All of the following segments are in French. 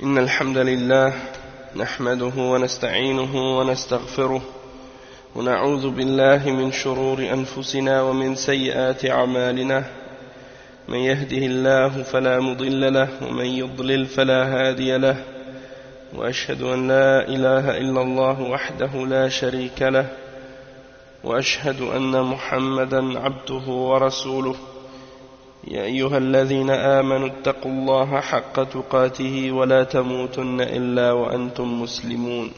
إن الحمد لله نحمده ونستعينه ونستغفره ونعوذ بالله من شرور أنفسنا ومن سيئات أعمالنا من يهده الله فلا مضل له ومن يضلل فلا هادي له وأشهد أن لا إله إلا الله وحده لا شريك له وأشهد أن محمدا عبده ورسوله يا أيها الذين آمنوا اتقوا الله حق تقاته ولا تموتن إلا وأنتم مسلمون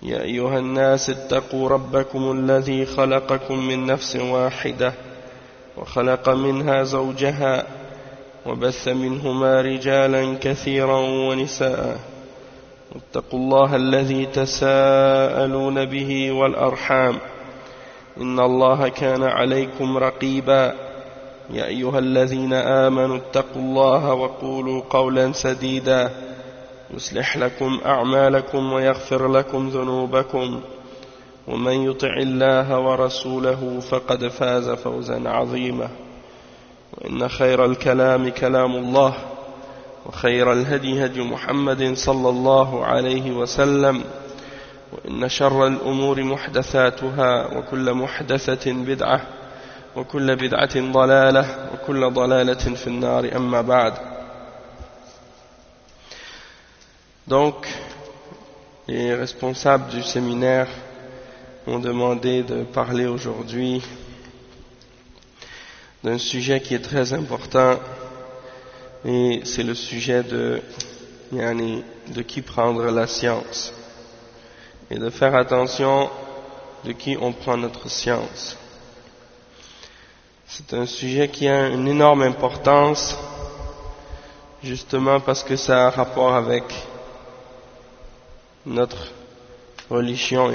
يا أيها الناس اتقوا ربكم الذي خلقكم من نفس واحدة وخلق منها زوجها وبث منهما رجالا كثيرا ونساء واتقوا الله الذي تساءلون به والأرحام إن الله كان عليكم رقيبا يا أيها الذين آمنوا اتقوا الله وقولوا قولا سديدا يصلح لكم أعمالكم ويغفر لكم ذنوبكم ومن يطع الله ورسوله فقد فاز فوزا عظيما وإن خير الكلام كلام الله وخير الهدي هدي محمد صلى الله عليه وسلم وإن شر الأمور محدثاتها وكل محدثة بدعة وكل بدعة ضلالة وكل ضلالة في النار أما بعد. Donc, les responsables du séminaire m'ont demandé de parler aujourd'hui d'un sujet qui est très important, et c'est le sujet de qui prendre la science et de faire attention de qui on prend notre science. C'est un sujet qui a une énorme importance, justement parce que ça a un rapport avec notre religion,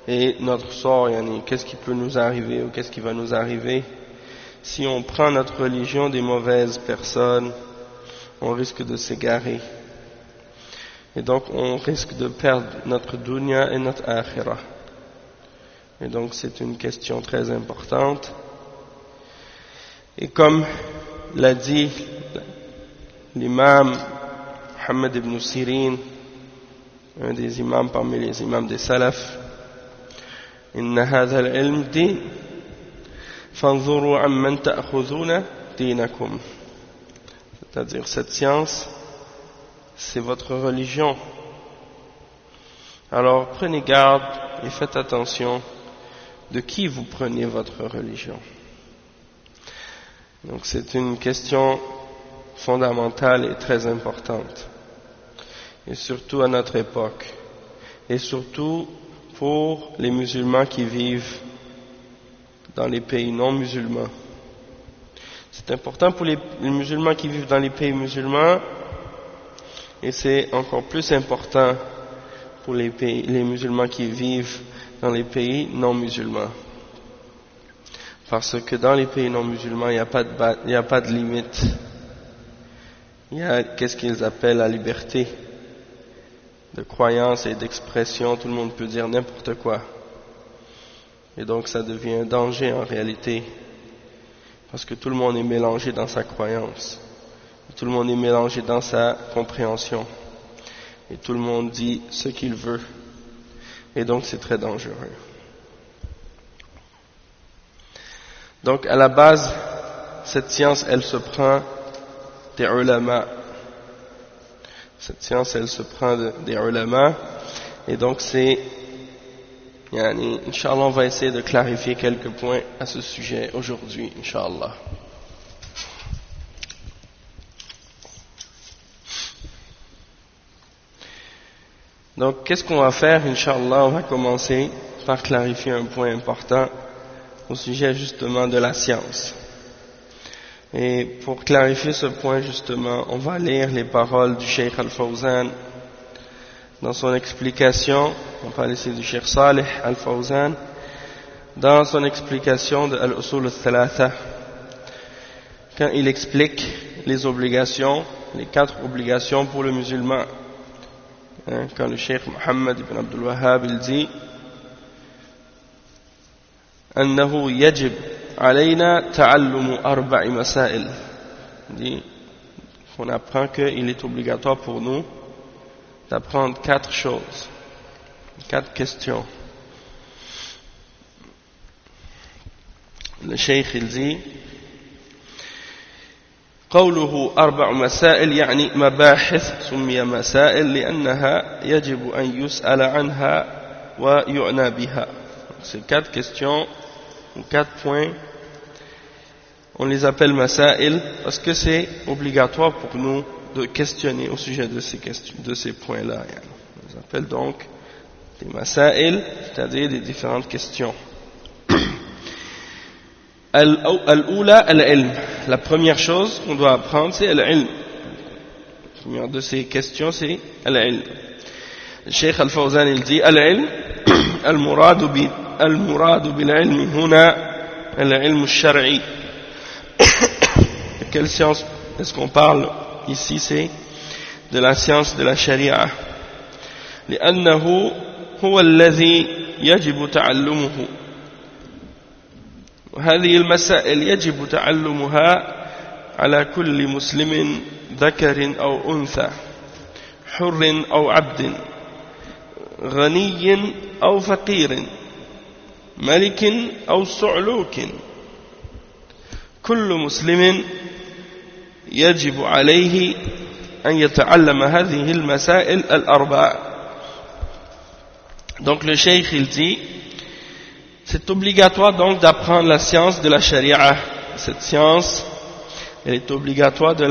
et notre sort, qu'est-ce qui peut nous arriver ou qu'est-ce qui va nous arriver. Si on prend notre religion des mauvaises personnes, on risque de s'égarer. Et donc on risque de perdre notre dunya et notre akhirah. Et donc c'est une question très importante. Et comme l'a dit l'imam Muhammad ibn Sirin, un des imams parmi les imams des salaf, inna hadha al-ilm din fanzuru amman ta'khudhuna dinakum, c'est-à-dire cette science c'est votre religion, alors prenez garde et faites attention de qui vous prenez votre religion. Donc c'est une question fondamentale et très importante, et surtout à notre époque, et surtout pour les musulmans qui vivent dans les pays non musulmans. C'est important pour les musulmans qui vivent dans les pays musulmans, et c'est encore plus important pour les musulmans qui vivent dans les pays non musulmans. Parce que dans les pays non musulmans, il n'y a pas de limite. Il y a qu'est-ce qu'ils appellent la liberté de croyance et d'expression. Tout le monde peut dire n'importe quoi. Et donc ça devient un danger en réalité. Parce que tout le monde est mélangé dans sa croyance. Tout le monde est mélangé dans sa compréhension. Et tout le monde dit ce qu'il veut. Et donc c'est très dangereux. Donc à la base, cette science, elle se prend des ulama. Cette science, elle se prend des ulama. Et donc c'est, Inch'Allah, on va essayer de clarifier quelques points à ce sujet aujourd'hui, Inch'Allah. Donc qu'est-ce qu'on va faire, Inch'Allah? On va commencer par clarifier un point important au sujet justement de la science. Et pour clarifier ce point justement, on va lire les paroles du Cheikh Al-Fawzan dans son explication. On parle ici du Cheikh Salih Al-Fawzan dans son explication de Al-Usul Al-Thalatha, quand il explique les obligations, les 4 obligations pour le musulman. Quand le Cheikh Muhammad ibn Abdul Wahhab il dit أنه يجب علينا تعلم 4 مسائل, dit on apprend qu'il est obligatoire pour nous d'apprendre 4 choses, 4 questions. Le cheikh il dit قوله 4 مسائل يعني مباحث سمي مسائل لأنها يجب أن يسأل عنها ويعنى بها. C'est 4 questions ou 4 points. On les appelle masail parce que c'est obligatoire pour nous de questionner au sujet de ces points-là. On les appelle donc des masail, c'est-à-dire des différentes questions. Al-Oula al-Ilm. La première chose qu'on doit apprendre, c'est al-Ilm. La première de ces questions, c'est al-Ilm. Le Cheikh Al-Fawzan, il dit al-Ilm, al-Muradu bil-Ilm, huna al-Ilm al-Shar'i. De quelle science est-ce qu'on parle ici? C'est de la science de la Sharia. لأنه هو الذي يجب تعلمه. وهذه المسائل يجب تعلمها على كل مسلم ذكر أو أنثى حر أو عبد غني أو فقير ملك أو صعلوك كل مسلم يجب عليه أن يتعلم هذه المسائل الأربع. Donc le cheikh il dit c'est obligatoire donc d'apprendre la science de la Sharia. Cette science, il est obligatoire de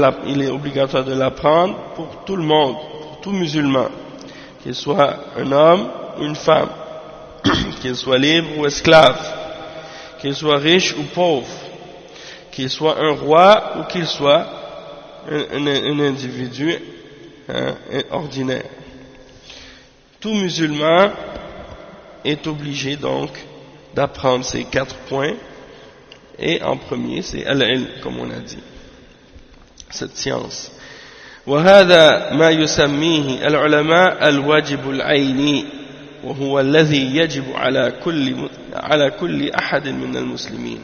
l'apprendre pour tout le monde, pour tout musulman, qu'il soit un homme ou une femme, qu'il soit libre ou esclave, qu'il soit riche ou pauvre, qu'il soit un roi ou qu'il soit un individu ordinaire. Tout musulman est obligé donc d'apprendre ces 4 points, et en premier c'est al-ilm, comme on a dit, cette science. وهذا ما يسميه العلماء الواجب العيني وهو الذي يجب على كل أحد من المسلمين.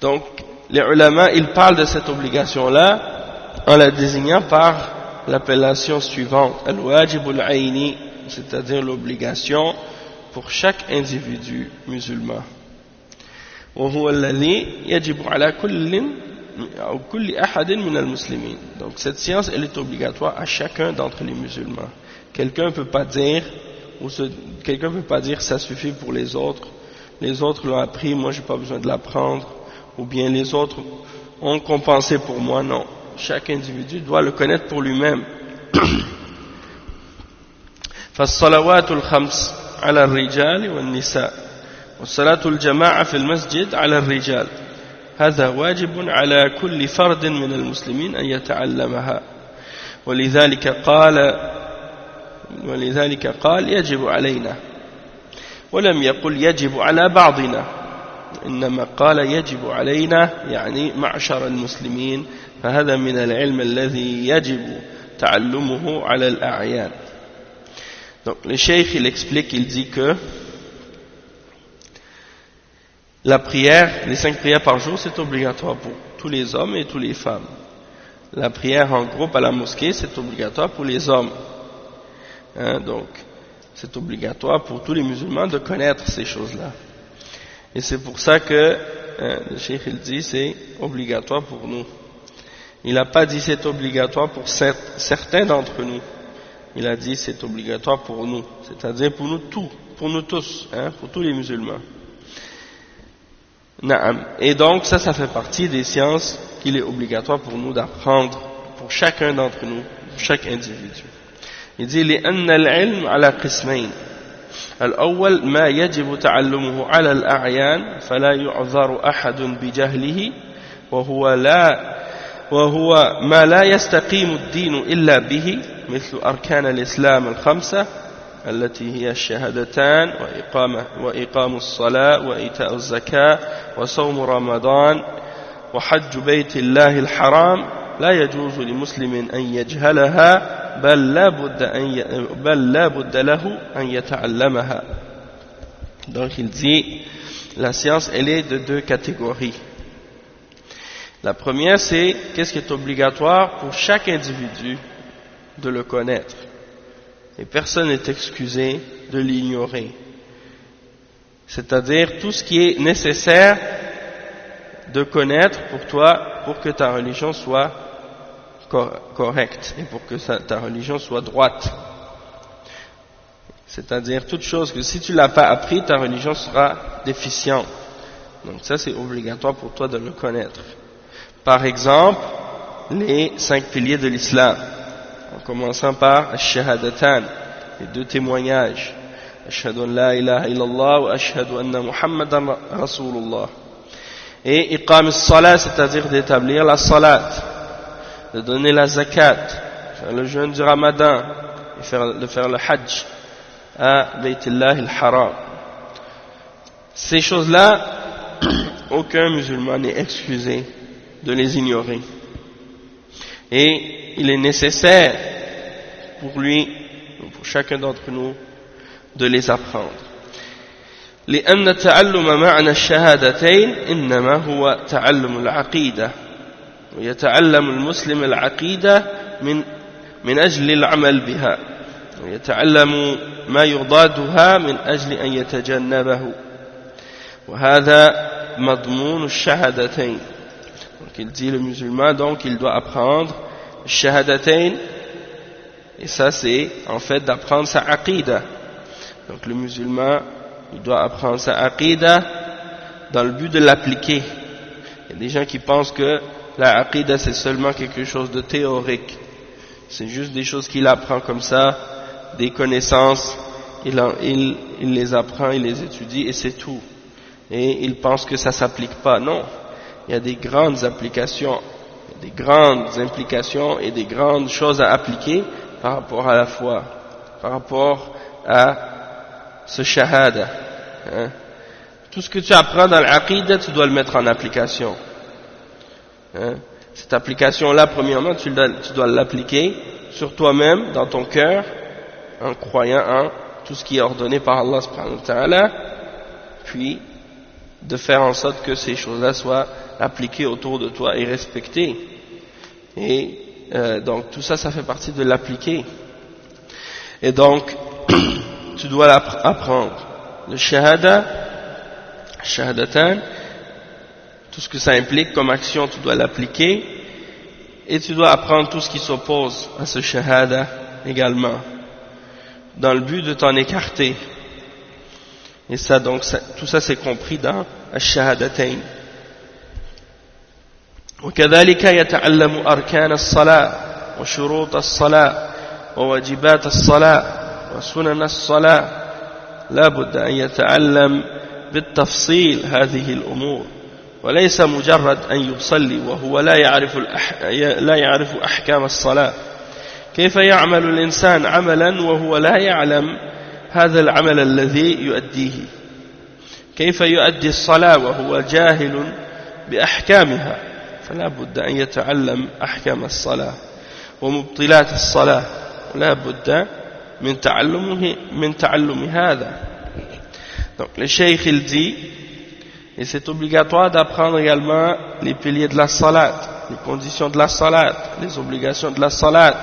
Donc les ulama ils parlent de cette obligation là en la désignant par l'appellation suivante, al-wajib al-ayni, c'est-à-dire l'obligation pour chaque individu musulman. وهو الذي يجب على كل أحد من المسلمين. Donc cette science elle est obligatoire à chacun d'entre les musulmans. Quelqu'un peut pas dire ça suffit pour les autres l'ont appris, moi j'ai pas besoin de l'apprendre, ou bien les autres ont compensé pour moi. Non, chaque individu doit le connaître pour lui-même. فالصلوات الخمس على الرجال والنساء والصلاة الجماعة في المسجد على الرجال هذا واجب على كل فرد من المسلمين أن يتعلمها ولذلك قال يجب علينا ولم يقل يجب على بعضنا إنما قال يجب علينا يعني معشر المسلمين فهذا من العلم الذي يجب تعلمه على الأعيان. Donc le cheikh il explique, il dit que la prière, les 5 prières par jour, c'est obligatoire pour tous les hommes et toutes les femmes. La prière en groupe à la mosquée, c'est obligatoire pour les hommes. Donc c'est obligatoire pour tous les musulmans de connaître ces choses-là. Et c'est pour ça que le cheikh il dit c'est obligatoire pour nous. Il n'a pas dit c'est obligatoire pour certains d'entre nous. Il a dit c'est obligatoire pour nous, c'est-à-dire pour nous tous, pour tous les musulmans. Naam. Et donc ça fait partie des sciences qu'il est obligatoire pour nous d'apprendre, pour chacun d'entre nous, pour chaque individu. Il dit لأن العلم على قسمين. الأول ما يجب تعلمه على الأعيان فلا يعذر أحد بجهله وهو ما لا يستقيم الدين إلا به مثل أركان الإسلام الخمسة التي هي الشهادتان وإقام الصلاة وإيتاء الزكاة وصوم رمضان وحج بيت الله الحرام لا يجوز لمسلم أن يجهلها بل لا بد له أن يتعلمها. Donc il dit la science elle est de 2 catégories. La première, c'est qu'est-ce qui est obligatoire pour chaque individu de le connaître. Et personne n'est excusé de l'ignorer. C'est-à-dire tout ce qui est nécessaire de connaître pour toi, pour que ta religion soit correcte et pour que ta religion soit droite. C'est-à-dire toute chose que si tu l'as pas appris, ta religion sera déficiente. Donc ça, c'est obligatoire pour toi de le connaître. Par exemple, les 5 piliers de l'islam, en commençant par Ash-Shahadatan, les 2 témoignages. Ashhadu an la ilaha illallah wa ashhadu anna Muhammadan Rasulullah. Et Iqam as-Salat, c'est-à-dire d'établir la salat, de donner la zakat, faire le jeûne du Ramadan, et de faire le hajj à Baytillah al-Haram. Ces choses-là, aucun musulman n'est excusé de les ignorer. Et il est nécessaire pour lui, pour chacun d'entre nous, de les apprendre. لأن تعلم معنى الشهادتين إنما هو تعلم العقيدة ويتعلم المسلم العقيدة من أجل العمل بها ويتعلم ما يضادها من أجل أن يتجنبه وهذا مضمون الشهادتين. Donc il dit le musulman, donc il doit apprendre الشهادتين, et ça c'est en fait d'apprendre sa aqida. Donc le musulman, il doit apprendre sa aqida dans le but de l'appliquer. Il y a des gens qui pensent que la aqida c'est seulement quelque chose de théorique. C'est juste des choses qu'il apprend comme ça, des connaissances, il les apprend, il les étudie et c'est tout. Et il pense que ça s'applique pas. Non, il y a des grandes applications, des grandes implications et des grandes choses à appliquer par rapport à la foi, par rapport à ce shahada. Hein. Tout ce que tu apprends dans l'aqida, tu dois le mettre en application. Hein. Cette application-là, premièrement, tu dois l'appliquer sur toi-même, dans ton cœur, en croyant en tout ce qui est ordonné par Allah subhanahu wa ta'ala, puis de faire en sorte que ces choses-là soient appliquées autour de toi et respectées. Et donc tout ça, ça fait partie de l'appliquer. Et donc, tu dois apprendre le shahadatan, tout ce que ça implique comme action, tu dois l'appliquer, et tu dois apprendre tout ce qui s'oppose à ce shahada également, dans le but de t'en écarter. Et ça, donc, tout ça c'est compris dans الشهادتين. وكذلك يتعلم أركان الصلاة وشروط الصلاة وواجبات الصلاة وسنن الصلاة. لا بد أن يتعلم بالتفصيل هذه الأمور، وليس مجرد أن يصلي وهو لا يعرف أحكام الصلاة. كيف يعمل الإنسان عملا وهو لا يعلم هذا العمل الذي يؤديه؟ كيف يؤدي الصلاة وهو جاهل بأحكامها؟ فلا بد أن يتعلم أحكام الصلاة ومبطلات الصلاة، لا بد من تعلم هذا. Donc le cheikh il dit, et c'est obligatoire d'apprendre également les piliers de la salat, les conditions de la salat, les obligations de la salat,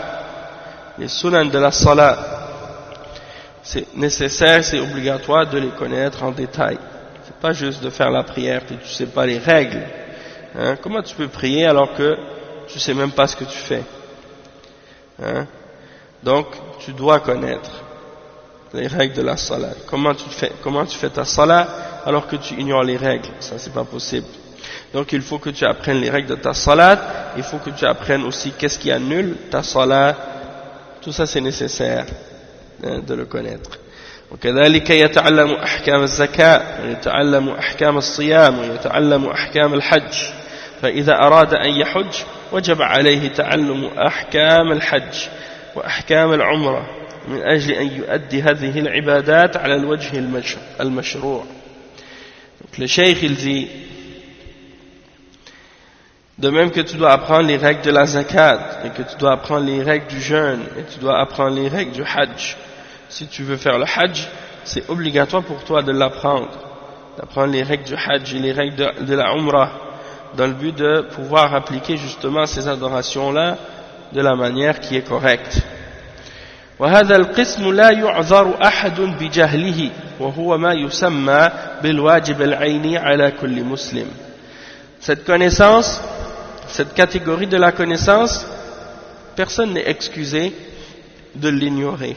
les sunan de la salat. C'est nécessaire, c'est obligatoire de les connaître en détail. C'est pas juste de faire la prière puis tu sais pas les règles. Hein? Comment tu peux prier alors que tu sais même pas ce que tu fais? Hein? Donc tu dois connaître les règles de la salat. Comment tu fais ta salat alors que tu ignores les règles? Ça c'est pas possible. Donc il faut que tu apprennes les règles de ta salat, il faut que tu apprennes aussi qu'est-ce qui annule ta salat. Tout ça c'est nécessaire de le connaître. وكذلك يتعلم أحكام الزكاة ويتعلم أحكام الصيام ويتعلم أحكام الحج. فإذا أراد أن يحج وجب عليه تعلم أحكام الحج وأحكام العمرة من أجل أن يؤدي هذه العبادات على الوجه المشروع. Le cheikh il dit, de même que tu dois apprendre les règles de la zakat et que tu dois apprendre les règles du jeûne et tu dois apprendre les règles du hajj. Si tu veux faire le hajj, c'est obligatoire pour toi de l'apprendre, d'apprendre les règles du hajj et les règles de la umrah, dans le but de pouvoir appliquer justement ces adorations-là de la manière qui est correcte. وهذا القسم لا يعذر أحد بجهله وهو ما يسمى بالواجب العيني على كل مسلم. Cette connaissance, cette catégorie de la connaissance, personne n'est excusé de l'ignorer.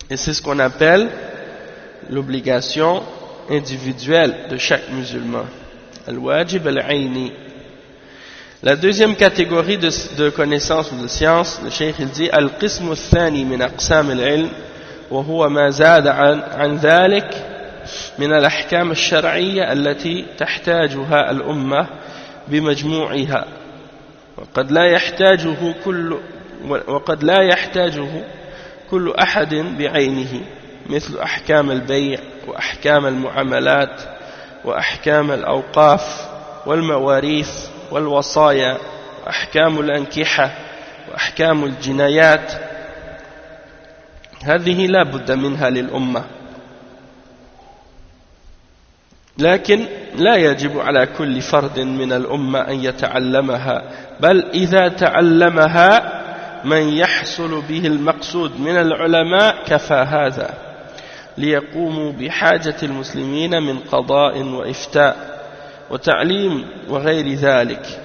Et c'est ce qu'on appelle l'obligation individuelle de chaque musulman. Al-wajib al-ayni. La deuxième catégorie de connaissances ou de sciences, le cheikh il dit al-qismu al-thani min aqsam al-ilm wa huwa ma zada an dhalik min al-ahkam al-shar'iyya allati tahtajuha al-ummah bimajmu'iha وقد لا يحتاجه كل أحد بعينه مثل أحكام البيع وأحكام المعاملات وأحكام الأوقاف والمواريث والوصايا وأحكام الأنكحة وأحكام الجنايات هذه لا بد منها للأمة لكن لا يجب على كل فرد من الأمة أن يتعلمها بل إذا تعلمها من يحصل به المقصود من العلماء كفى هذا ليقوموا بحاجة المسلمين من قضاء وإفتاء وتعليم وغير ذلك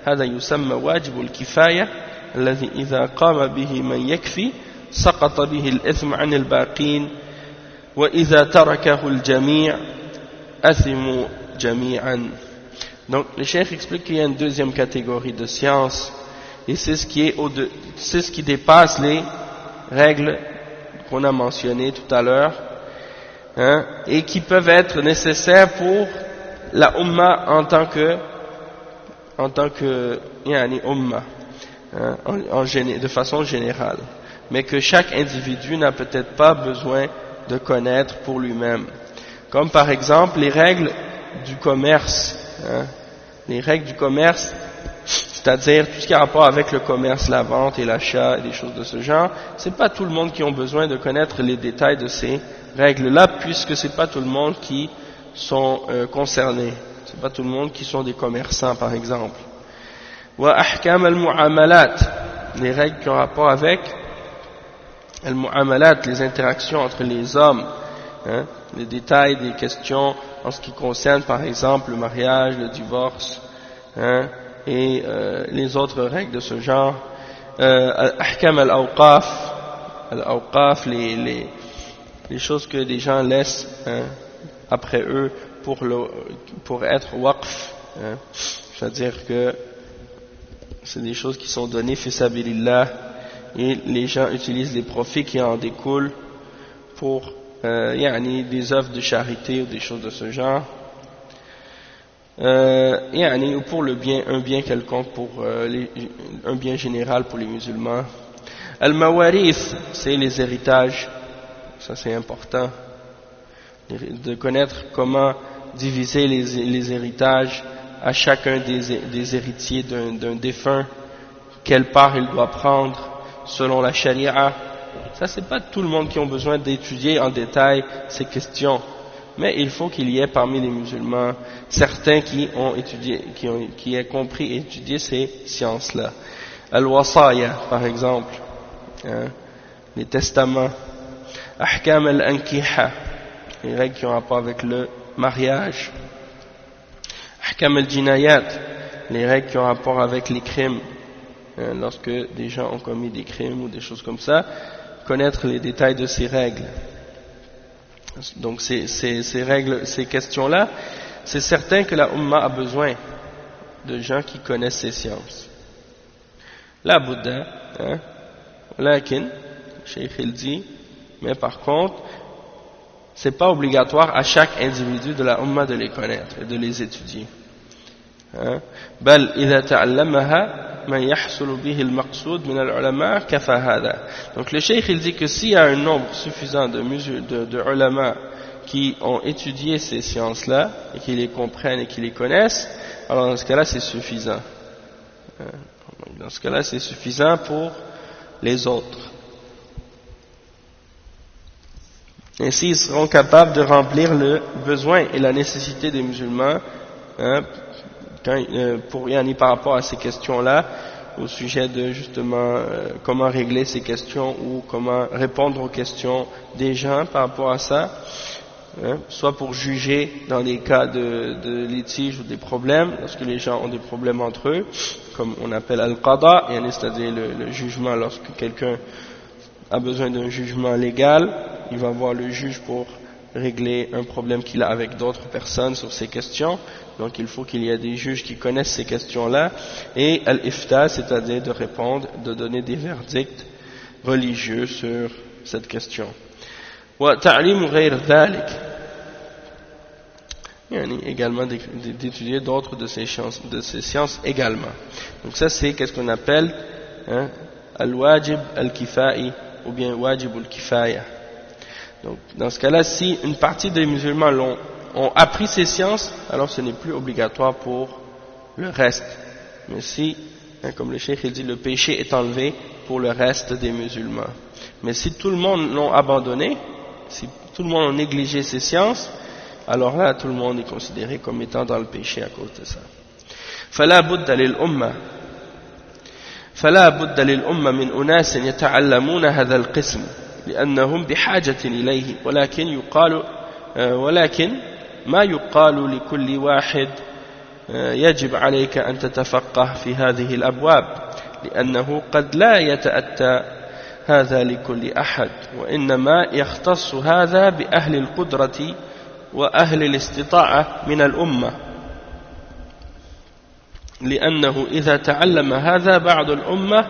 هذا يسمى واجب الكفاية الذي إذا قام به من يكفي سقط به الإثم عن الباقين وإذا تركه الجميع أثموا جميعا. Donc le cheikh explique qu'il y a une deuxième catégorie de sciences et c'est ce qui dépasse les règles qu'on a mentionnées tout à l'heure, hein, et qui peuvent être nécessaires pour la umma en tant que yani umma, hein, de façon générale, mais que chaque individu n'a peut-être pas besoin de connaître pour lui-même, comme par exemple les règles du commerce, hein, les règles du commerce, c'est-à-dire tout ce qui a rapport avec le commerce, la vente et l'achat et des choses de ce genre. C'est pas tout le monde qui ont besoin de connaître les détails de ces règles-là, puisque c'est pas tout le monde qui sont concernés. C'est pas tout le monde qui sont des commerçants, par exemple. Wa ahkam al-mu'amalat, les règles qui ont rapport avec al-mu'amalat, les interactions entre les hommes, hein, les détails des questions en ce qui concerne, par exemple, le mariage, le divorce, hein, et les autres règles de ce genre. Ahkam al-awqaf, les choses que des gens laissent, hein, après eux pour être waqf, hein, c'est-à-dire que c'est des choses qui sont données fi sabilillah et les gens utilisent les profits qui en découlent pour des œuvres de charité ou des choses de ce genre, ou pour un bien quelconque, un bien général pour les musulmans. Al-mawarith, c'est les héritages, ça c'est important, de connaître comment diviser les héritages à chacun des héritiers d'un défunt, quelle part il doit prendre selon la charia. Ça, c'est pas tout le monde qui ont besoin d'étudier en détail ces questions, mais il faut qu'il y ait parmi les musulmans certains qui ont étudié, qui aient compris et étudié ces sciences-là. Al-wasaya, par exemple, hein, les testaments. Ahkam al-ankiha, les règles qui ont rapport avec le mariage. Ahkam al-jinayat, les règles qui ont rapport avec les crimes, hein, lorsque des gens ont commis des crimes ou des choses comme ça, connaître les détails de ces règles. Donc ces règles, ces questions-là, c'est certain que la Ummah a besoin de gens qui connaissent ces sciences. La Bouddha, hein, lakin, Cheikh il dit, mais par contre, c'est pas obligatoire à chaque individu de la Ummah de les connaître et de les étudier. بل إذا تعلمها من يحصل به المقصود من العلماء كفى هذا. Donc le cheikh il dit que s'il y a un nombre suffisant de ulama qui ont étudié ces sciences-là et qui les comprennent et qui les connaissent, alors dans ce cas-là c'est suffisant. Dans ce cas-là c'est suffisant pour les autres. Ainsi ils seront capables de remplir le besoin et la nécessité des musulmans, hein, par rapport à ces questions-là, au sujet de justement comment régler ces questions ou comment répondre aux questions des gens par rapport à ça, soit pour juger dans les cas de litige ou des problèmes, lorsque les gens ont des problèmes entre eux, comme on appelle al-qada, c'est-à-dire le jugement lorsque quelqu'un a besoin d'un jugement légal, il va voir le juge pour régler un problème qu'il a avec d'autres personnes sur ces questions. Donc il faut qu'il y ait des juges qui connaissent ces questions-là, et al-ifta, c'est-à-dire de répondre, de donner des verdicts religieux sur cette question. Wa ta'lim ghayr dhalik, également d'étudier d'autres de ces sciences également. Donc ça c'est qu'est-ce qu'on appelle al-wajib al-kifai ou bien wajib al-kifaya. Donc dans ce cas-là, si une partie des musulmans ont appris ces sciences, alors ce n'est plus obligatoire pour le reste. Mais si, comme le cheikh il dit, le péché est enlevé pour le reste des musulmans. Mais si tout le monde l'ont abandonné, si tout le monde a négligé ces sciences, alors là tout le monde est considéré comme étant dans le péché à cause de ça. فلا بد للأمة من أناس يتعلمون هذا القسم لأنهم بحاجة إليه ولكن ما يقال لكل واحد يجب عليك أن تتفقه في هذه الأبواب لأنه قد لا يتأتى هذا لكل أحد وإنما يختص هذا بأهل القدرة وأهل الاستطاعة من الأمة لأنه إذا تعلم هذا بعض الأمة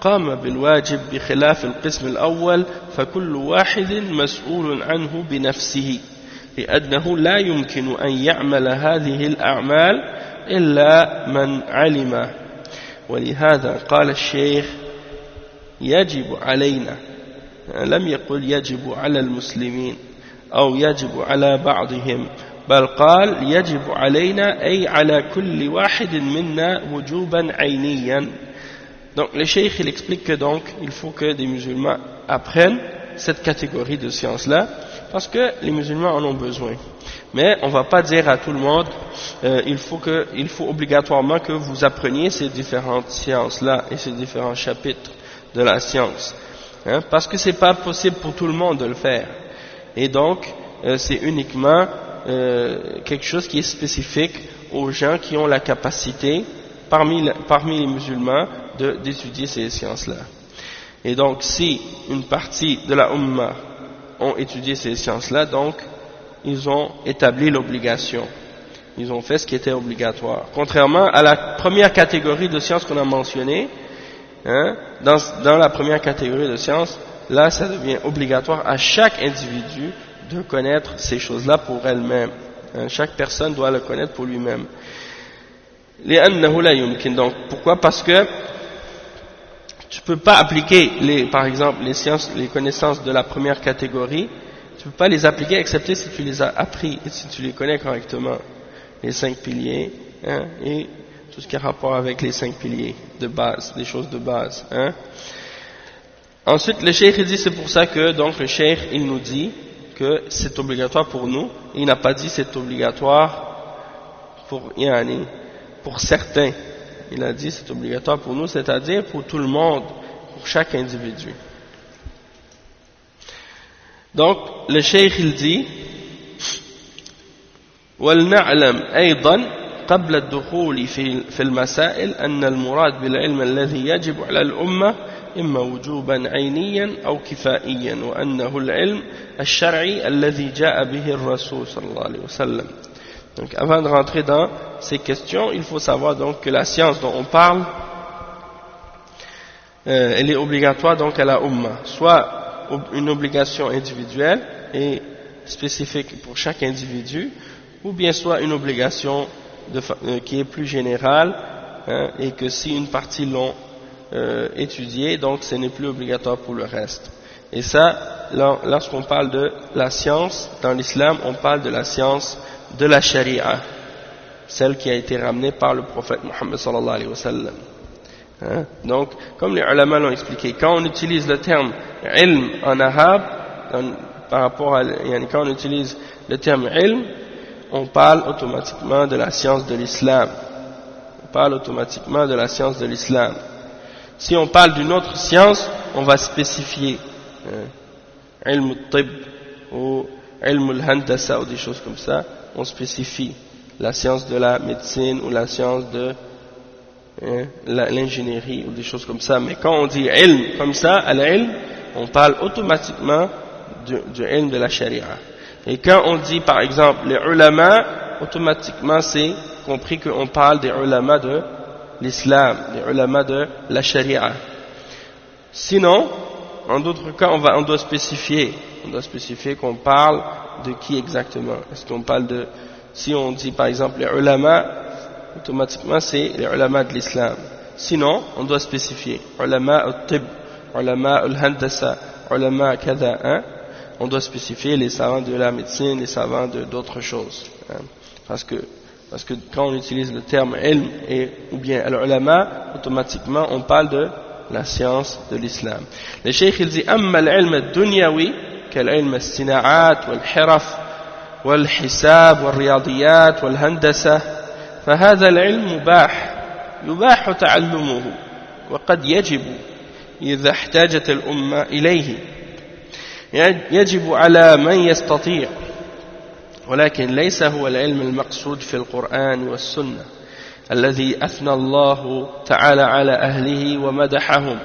قام بالواجب بخلاف القسم الأول فكل واحد مسؤول عنه بنفسه لأنه لا يمكن أن يعمل هذه الأعمال إلا من علم ولهذا قال الشيخ يجب علينا لم يقل يجب على المسلمين أو يجب على بعضهم بل قال يجب علينا أي على كل واحد منا وجوبا عينيا. Donc le cheikh il explique que donc il faut que des musulmans apprennent cette catégorie de sciences-là parce que les musulmans en ont besoin. Mais on ne va pas dire à tout le monde il faut obligatoirement que vous appreniez ces différentes sciences-là et ces différents chapitres de la science, parce que c'est pas possible pour tout le monde de le faire. Et donc c'est uniquement quelque chose qui est spécifique aux gens qui ont la capacité parmi les musulmans d'étudier ces sciences-là. Et donc si une partie de la Ummah ont étudié ces sciences-là, donc ils ont établi l'obligation. Ils ont fait ce qui était obligatoire. Contrairement à la première catégorie de sciences qu'on a mentionnée, dans la première catégorie de sciences, là ça devient obligatoire à chaque individu de connaître ces choses-là pour elle-même. Chaque personne doit le connaître pour lui-même. Donc pourquoi? Parce que tu peux pas appliquer par exemple les sciences, les connaissances de la première catégorie, tu peux pas les appliquer excepté si tu les as appris et si tu les connais correctement, les 5 piliers et tout ce qui a rapport avec les 5 piliers de base, des choses de base. Ensuite le cheikh dit c'est pour ça que donc le cheikh il nous dit que c'est obligatoire pour nous. Il n'a pas dit c'est obligatoire pour certains. Il a dit c'est obligatoire pour nous, c'est-à-dire pour tout le monde, pour chaque individu. Donc le cheikh il dit وَلْنَعْلَمْ أَيْضًا قبل الدخول في المسائل أن المراد بالعلم الذي يجب على الأمة إما وجوبا عينيا أو كفائيا وأنه العلم الشرعي الذي جاء به الرسول صلى الله عليه وسلم. Donc avant de rentrer dans ces questions, il faut savoir donc que la science dont on parle, elle est obligatoire donc à la Ummah, soit une obligation individuelle et spécifique pour chaque individu, ou bien soit une obligation qui est plus générale et que si une partie l'ont étudié, donc ce n'est plus obligatoire pour le reste. Et ça, lorsqu'on parle de la science, dans l'islam, on parle de la science de la sharia, celle qui a été ramenée par le prophète Muhammad sallallahu alayhi wa sallam. Donc, comme les ulama l'ont expliqué, quand on utilise le terme ilm en arabe, par rapport à, quand on utilise le terme ilm, on parle automatiquement de la science de l'islam. On parle automatiquement de la science de l'islam. Si on parle d'une autre science, on va spécifier ilm al-tib ou ilm al-handasa ou des choses comme ça, on spécifie la science de la médecine ou la science de l'ingénierie ou des choses comme ça. Mais quand on dit ilm comme ça, al-ilm, on parle automatiquement du ilm de la sharia. Et quand on dit par exemple les ulama, automatiquement c'est compris qu'on parle des ulama de l'islam, des ulama de la sharia. Sinon, en d'autres cas, on doit spécifier qu'on parle de qui exactement. Est-ce qu'on parle de, si on dit par exemple les ulama, automatiquement c'est les ulama de l'islam. Sinon, on doit spécifier ulama al-tib, ulama al-handasa, ulama kada, hein? On doit spécifier les savants de la médecine, les savants d'autres choses. Hein? Parce que quand on utilise le terme ilm ou bien al-ulama, automatiquement on parle de la science de l'islam. Le cheikh il dit amma al-ilm ad-dunyawi kal-ilm as-sina'at wal-hiraf wal-hisab wal-riyadiyat wal-handasa فهذا العلم يباح تعلمه وقد يجب إذا احتاجت الأمة إليه يجب على من يستطيع ولكن ليس هو العلم المقصود في القرآن والسنة الذي أثنى الله تعالى على أهله ومدحهم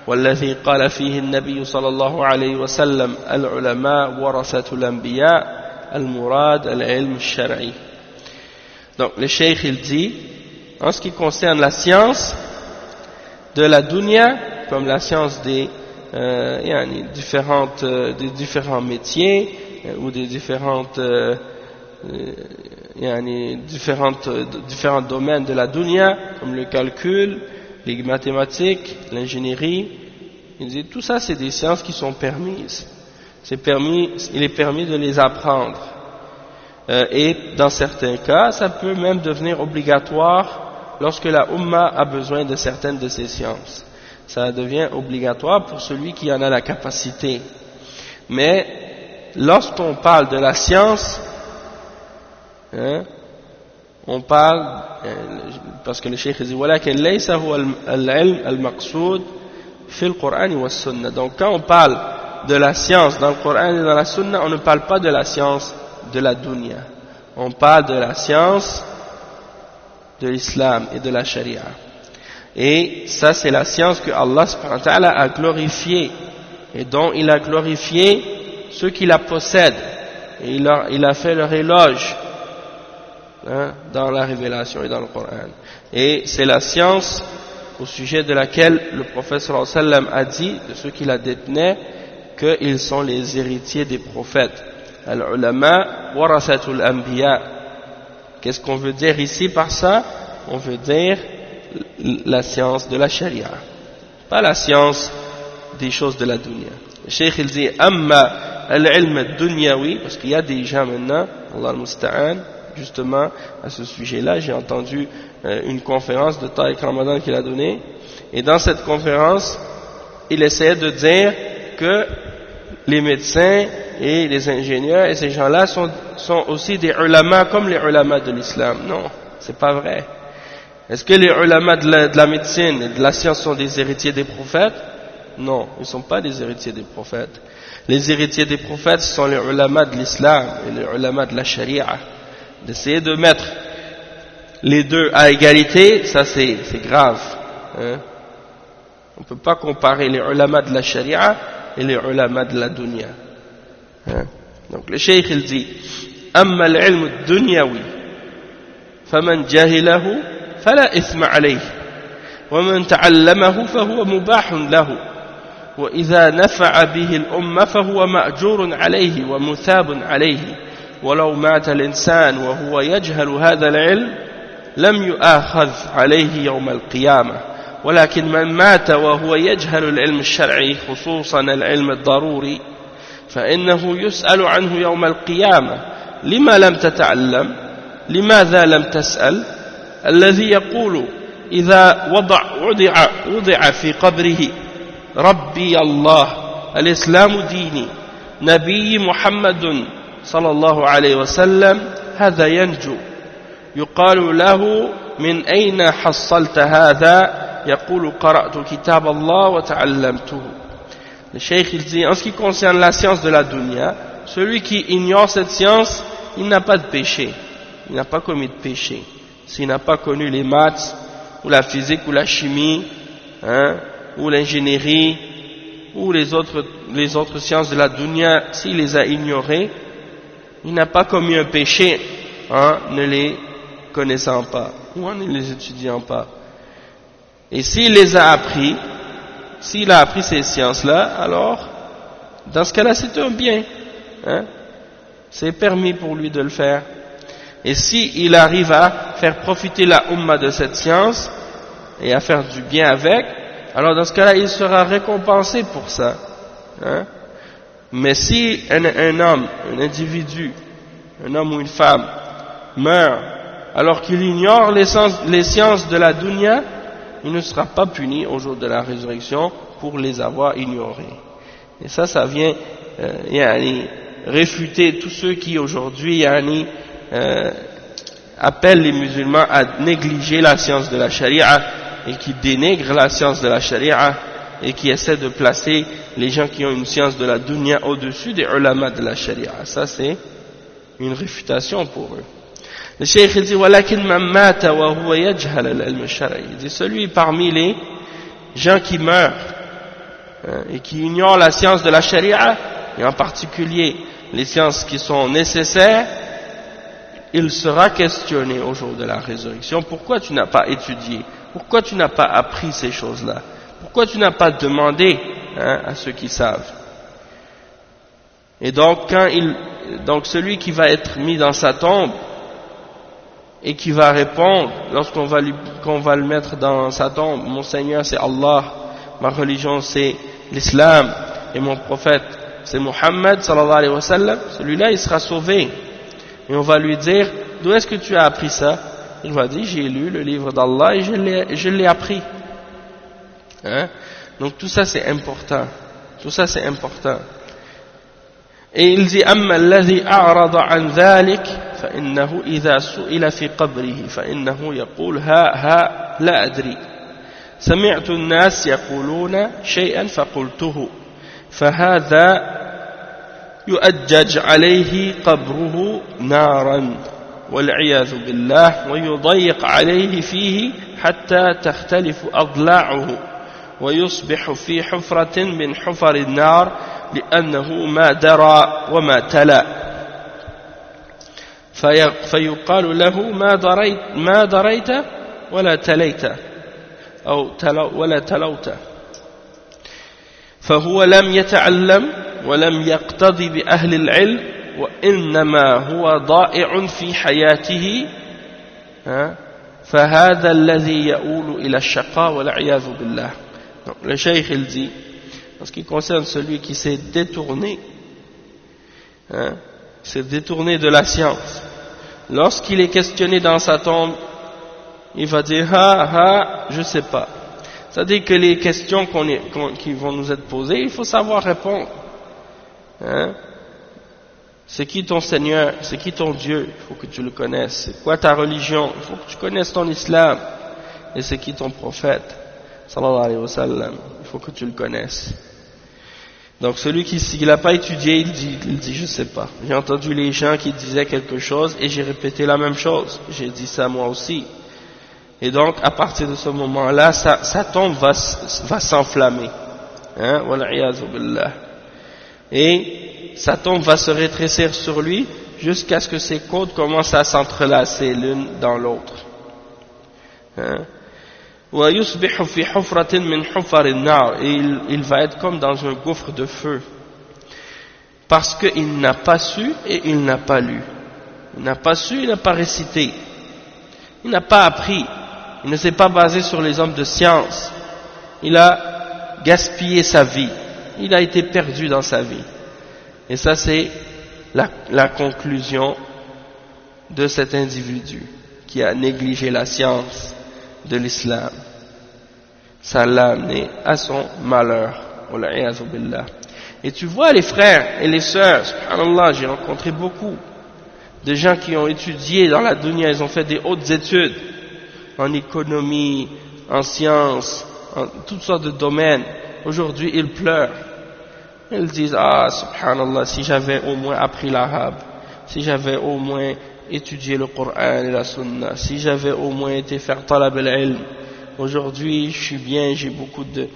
والذي قال فيه النبي صلى الله عليه وسلم العلماء ورثة الأنبياء المراد العلم الشرعي. Donc le cheikh il dit en ce qui concerne la science de la dunya comme la science des différents métiers ou des différents domaines de la dunya comme le calcul, les mathématiques, l'ingénierie, il dit tout ça c'est des sciences qui sont permises. Il est permis de les apprendre. Et dans certains cas, ça peut même devenir obligatoire lorsque la Ummah a besoin de certaines de ces sciences. Ça devient obligatoire pour celui qui en a la capacité. Mais lorsqu'on parle de la science, on parle, parce que le cheikh dit ولكن ليس هو العلم المقصود في القرآن والسنة. Donc quand on parle de la science dans le Coran et dans la Sunna, on ne parle pas de la science de la dunya. On parle de la science de l'islam et de la sharia. Et ça c'est la science que Allah subhanahu wa ta'ala a glorifiée et dont il a glorifié ceux qui la possèdent. Et il a fait leur éloge dans la révélation et dans le Coran. Et c'est la science au sujet de laquelle le prophète sallallahu alayhi wa sallam a dit de ceux qui la détenaient qu'ils sont les héritiers des prophètes. Al-ulama warathatul anbiya. Qu'est-ce qu'on veut dire ici par ça? On veut dire la science de la sharia, pas la science des choses de la dunya. Le cheikh il dit amma al-ilm ad-dunyawi, parce qu'il y a des gens maintenant, Allah al-musta'an, justement à ce sujet-là. J'ai entendu une conférence de Tariq Ramadan qu'il a donnée, et dans cette conférence il essayait de dire que les médecins et les ingénieurs et ces gens-là sont aussi des ulama comme les ulama de l'islam. Non, c'est pas vrai. Est-ce que les ulama de la médecine et de la science sont des héritiers des prophètes? Non, ils ne sont pas des héritiers des prophètes. Les héritiers des prophètes sont les ulama de l'islam et les ulama de la sharia. D'essayer de mettre les deux à égalité, ça c'est grave. Hein? On ne peut pas comparer les ulama de la sharia et les ulama de la dunya. Hein? Donc le cheikh il dit amma al-ilm ad-dunyawi faman jahilahu فلا إثم عليه ومن تعلمه فهو مباح له وإذا نفع به الأمة فهو مأجور عليه ومثاب عليه ولو مات الإنسان وهو يجهل هذا العلم لم يؤاخذ عليه يوم القيامة ولكن من مات وهو يجهل العلم الشرعي خصوصا العلم الضروري فإنه يسأل عنه يوم القيامة لما لم تتعلم لماذا لم تسأل الذي يقول إذا وضع في قبره ربي الله الإسلام ديني نبي محمد صلى الله عليه وسلم هذا ينجو يقال له من أين حصلت هذا يقول قرأت كتاب الله وتعلمته. Le cheikh il dit, en ce qui concerne la science de la dunya, celui qui ignore cette science, il n'a pas de péché, il n'a pas commis de péché. S'il n'a pas connu les maths, ou la physique, ou la chimie, ou l'ingénierie, ou les autres sciences de la dunya, s'il les a ignorées, il n'a pas commis un péché en ne les connaissant pas, ou en ne les étudiant pas. Et s'il les a appris, s'il a appris ces sciences-là, alors, dans ce cas-là, c'est un bien. C'est permis pour lui de le faire. Et s'il arrive à faire profiter la Ummah de cette science, et à faire du bien avec, alors dans ce cas-là, il sera récompensé pour ça. Mais si un homme, un individu, un homme ou une femme, meurt, alors qu'il ignore les sciences de la dunya, il ne sera pas puni au jour de la résurrection pour les avoir ignorés. Et ça vient réfuter tous ceux qui aujourd'hui appellent les musulmans à négliger la science de la charia et qui dénigrent la science de la charia et qui essaient de placer les gens qui ont une science de la dunya au-dessus des ulama de la charia. Ça c'est une réfutation pour eux. Le cheikh dit walakin man mata wa huwa yajhal al-ilm ash-shar'i. Il dit celui parmi les gens qui meurent et qui ignorent la science de la charia et en particulier les sciences qui sont nécessaires, il sera questionné au jour de la résurrection. Pourquoi tu n'as pas étudié? Pourquoi tu n'as pas appris ces choses-là? Pourquoi tu n'as pas demandé à ceux qui savent? Et donc donc celui qui va être mis dans sa tombe et qui va répondre lorsqu'on va le mettre dans sa tombe, mon Seigneur c'est Allah, ma religion c'est l'islam et mon prophète c'est Muhammad sallallahu alayhi wa sallam, celui-là il sera sauvé. Et on va lui dire, d'où est-ce que tu as appris ça? Il va dire, j'ai lu le livre d'Allah et je l'ai appris. Donc tout ça c'est important. Tout ça c'est important. Et il dit, أما الذي أعرض عن ذلك فإنه إذا سئل في قبره فإنه يقول ها لا أدري سمعت الناس يقولون شيئا فقلته فهذا يؤجج عليه قبره نارا والعياذ بالله ويضيق عليه فيه حتى تختلف أضلاعه ويصبح في حفرة من حفر النار لأنه ما درى وما تلا فيقال له ما دريت ولا تليت أو ولا تلوت فهو لم يتعلم ولم يقتضي بأهل العلم وإنما هو ضائع في حياته فهذا الذي يؤول إلى الشقاء والعياذ بالله. Donc, le cheikh il dit, en ce qui concerne celui qui s'est détourné de la science, lorsqu'il est questionné dans sa tombe, il va dire je sais pas. C'est-à-dire que les questions qui vont nous être posées, il faut savoir répondre. C'est qui ton Seigneur? C'est qui ton Dieu? Il faut que tu le connaisses. C'est quoi ta religion? Il faut que tu connaisses ton islam. Et c'est qui ton prophète? Sallallahu alayhi wa sallam. Il faut que tu le connaisses. Donc celui qui s'il n'a pas étudié, il dit je sais pas. J'ai entendu les gens qui disaient quelque chose et j'ai répété la même chose. J'ai dit ça moi aussi. Et donc à partir de ce moment-là, sa tombe va s'enflammer. Wal'iyadhu billah. Et sa tombe va se rétrécir sur lui jusqu'à ce que ses côtes commencent à s'entrelacer l'une dans l'autre. Et il va être comme dans un gouffre de feu parce qu'il n'a pas su et il n'a pas lu. Il n'a pas su, il n'a pas récité, il n'a pas appris, il ne s'est pas basé sur les hommes de science, il a gaspillé sa vie, il a été perdu dans sa vie. Et ça c'est la conclusion de cet individu qui a négligé la science de l'islam. Ça l'a amené à son malheur. Et tu vois les frères et les sœurs, subhanallah, j'ai rencontré beaucoup de gens qui ont étudié dans la dunya, ils ont fait des hautes études en économie, en sciences, en toutes sortes de domaines. Aujourd'hui, ils pleurent. Ils disent, ah, subhanallah, si j'avais au moins appris l'arabe, si j'avais au moins étudié le Coran et la Sunna, si j'avais au moins été faire talab al-ilm. Aujourd'hui, je suis bien, j'ai beaucoup de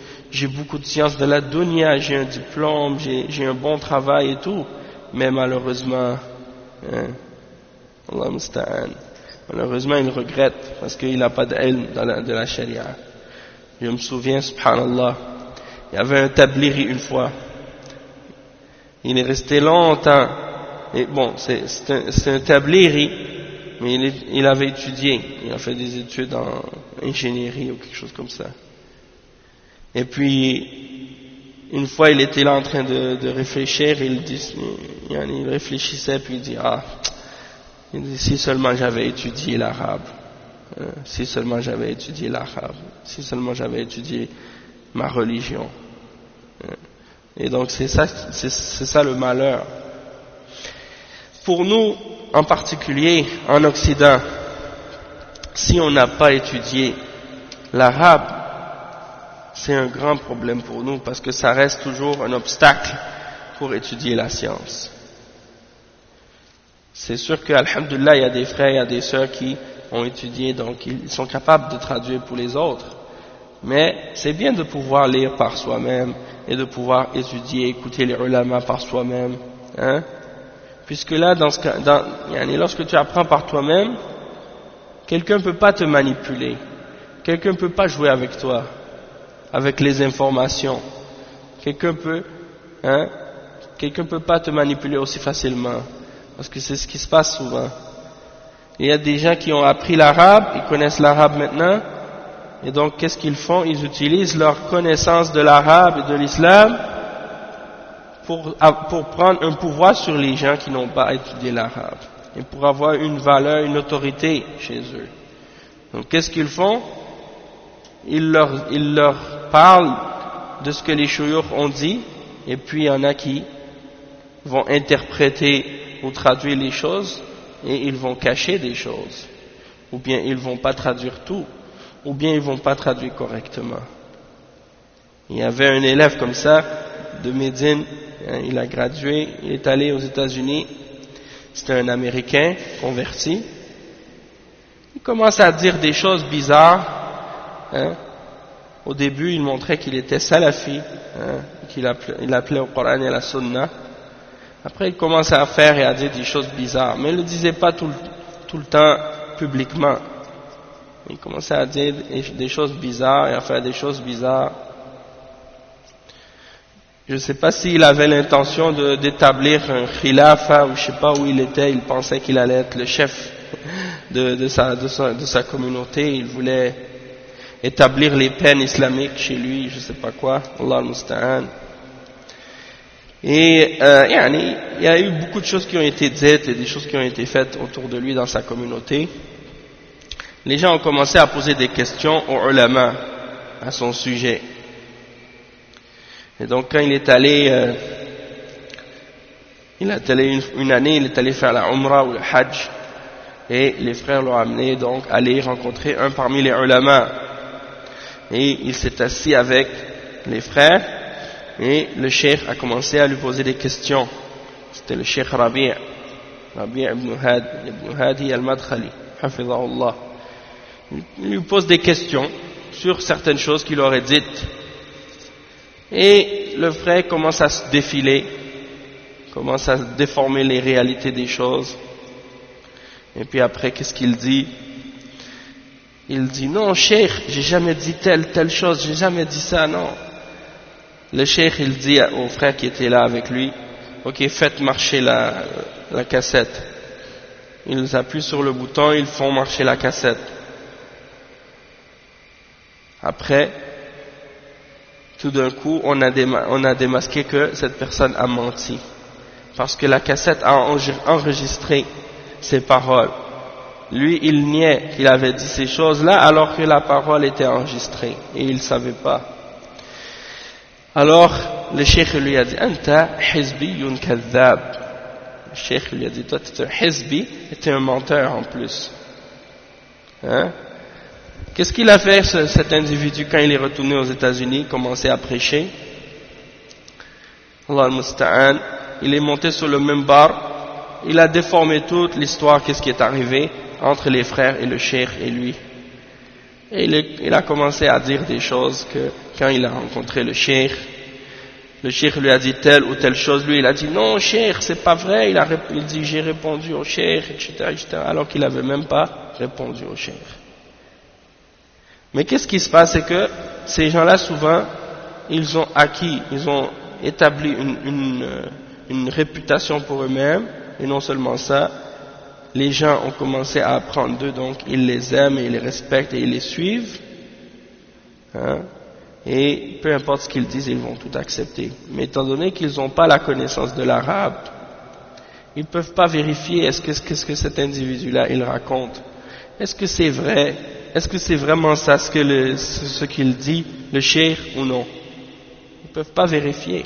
sciences de la dunya, j'ai un diplôme, j'ai un bon travail et tout. Mais malheureusement, Allah musta'an, malheureusement, il regrette parce qu'il n'a pas d'ilm de la sharia. Je me souviens, subhanallah, il y avait un tabliri une fois. Il est resté longtemps. Et bon, c'est un tabliri, mais il avait étudié. Il a fait des études en ingénierie ou quelque chose comme ça. Et puis, une fois, il était là en train de réfléchir. Il réfléchissait, puis il dit, si seulement j'avais étudié l'arabe. Si seulement j'avais étudié l'arabe. Si seulement j'avais étudié ma religion. Et donc c'est ça le malheur. Pour nous, en particulier en Occident, si on n'a pas étudié l'arabe, c'est un grand problème pour nous parce que ça reste toujours un obstacle pour étudier la science. C'est sûr que, alhamdoulilah, il y a des frères, il y a des sœurs qui ont étudié, donc ils sont capables de traduire pour les autres. Mais c'est bien de pouvoir lire par soi-même et de pouvoir étudier, écouter les ulama par soi-même, hein? Puisque là, lorsque tu apprends par toi-même, quelqu'un ne peut pas te manipuler, quelqu'un ne peut pas jouer avec toi, avec les informations, quelqu'un peut pas te manipuler aussi facilement, parce que c'est ce qui se passe souvent. Il y a des gens qui ont appris l'arabe, ils connaissent l'arabe maintenant, et donc qu'est-ce qu'ils font? Ils utilisent leur connaissance de l'arabe et de l'islam pour prendre un pouvoir sur les gens qui n'ont pas étudié l'arabe, et pour avoir une valeur, une autorité chez eux. Donc qu'est-ce qu'ils font? Ils leur parlent de ce que les shuyukh ont dit, et puis il y en a qui vont interpréter ou traduire les choses, et ils vont cacher des choses, ou bien ils vont pas traduire tout, ou bien ils vont pas traduire correctement. Il y avait un élève comme ça de Médine, il a gradué, il est allé aux États-Unis, c'était un Américain converti. Il commence à dire des choses bizarres. Au début, il montrait qu'il était salafi, qu'il appelait au Coran et à la Sunna. Après, il commence à faire et à dire des choses bizarres, mais il ne le disait pas tout le temps publiquement. Il commençait à dire des choses bizarres et à faire des choses bizarres. Je ne sais pas s'il avait l'intention d'établir un khilafa, ou je ne sais pas où il était, il pensait qu'il allait être le chef de sa communauté, il voulait établir les peines islamiques chez lui, je ne sais pas quoi, Allah al-Musta'an. Et il y a eu beaucoup de choses qui ont été dites et des choses qui ont été faites autour de lui dans sa communauté. Les gens ont commencé à poser des questions aux ulama à son sujet. Et donc quand il est allé une année, il est allé faire la Umrah ou le Hajj, et les frères l'ont amené donc à aller rencontrer un parmi les ulama. Et il s'est assis avec les frères, et le cheikh a commencé à lui poser des questions. C'était le cheikh Rabi' ibn Hadi al-Madkhali, hafidhahullah. Il lui pose des questions sur certaines choses qu'il aurait dites. Et le frère commence à se défiler, commence à déformer les réalités des choses. Et puis après, qu'est-ce qu'il dit? Il dit, non, cheikh, j'ai jamais dit telle chose, j'ai jamais dit ça, non. Le cheikh, il dit au frère qui était là avec lui, ok, faites marcher la cassette. Ils appuient sur le bouton, ils font marcher la cassette. Après, tout d'un coup, on a démasqué que cette personne a menti. Parce que la cassette a enregistré ses paroles. Lui, il niait qu'il avait dit ces choses-là alors que la parole était enregistrée et il ne savait pas. Alors, le cheikh lui a dit, Anta hizbiyun kadhab. Le cheikh lui a dit, toi tu es un hizbi et tu es un menteur en plus. Hein? Qu'est-ce qu'il a fait cet individu quand il est retourné aux États-Unis, commencé à prêcher? Allah al-Musta'an, il est monté sur le minbar, il a déformé toute l'histoire, qu'est-ce qui est arrivé entre les frères et le cheikh et lui. Et il a commencé à dire des choses que quand il a rencontré le cheikh lui a dit telle ou telle chose, lui il a dit non cheikh c'est pas vrai, il dit j'ai répondu au cheikh, etc., alors qu'il n'avait même pas répondu au cheikh. Mais qu'est-ce qui se passe, c'est que ces gens-là souvent ils ont établi une réputation pour eux-mêmes, et non seulement ça, les gens ont commencé à apprendre d'eux, donc ils les aiment et ils les respectent et ils les suivent, hein, et peu importe ce qu'ils disent, ils vont tout accepter. Mais étant donné qu'ils n'ont pas la connaissance de l'arabe, ils ne peuvent pas vérifier qu'est-ce que cet individu-là il raconte. Est-ce que c'est vrai? Est-ce que c'est vraiment ça ce qu'il dit, le cheikh, ou non? Ils ne peuvent pas vérifier.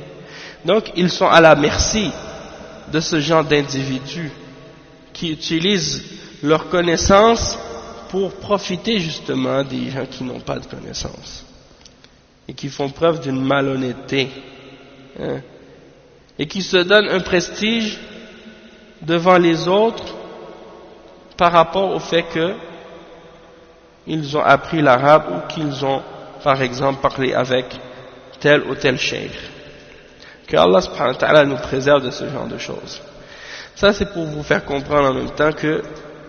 Donc ils sont à la merci de ce genre d'individus qui utilisent leur connaissance pour profiter justement des gens qui n'ont pas de connaissance et qui font preuve d'une malhonnêteté, hein, et qui se donnent un prestige devant les autres par rapport au fait qu'ils ont appris l'arabe ou qu'ils ont par exemple parlé avec tel ou tel cheikh. Que Allah subhanahu wa ta'ala nous préserve de ce genre de choses. Ça c'est pour vous faire comprendre en même temps que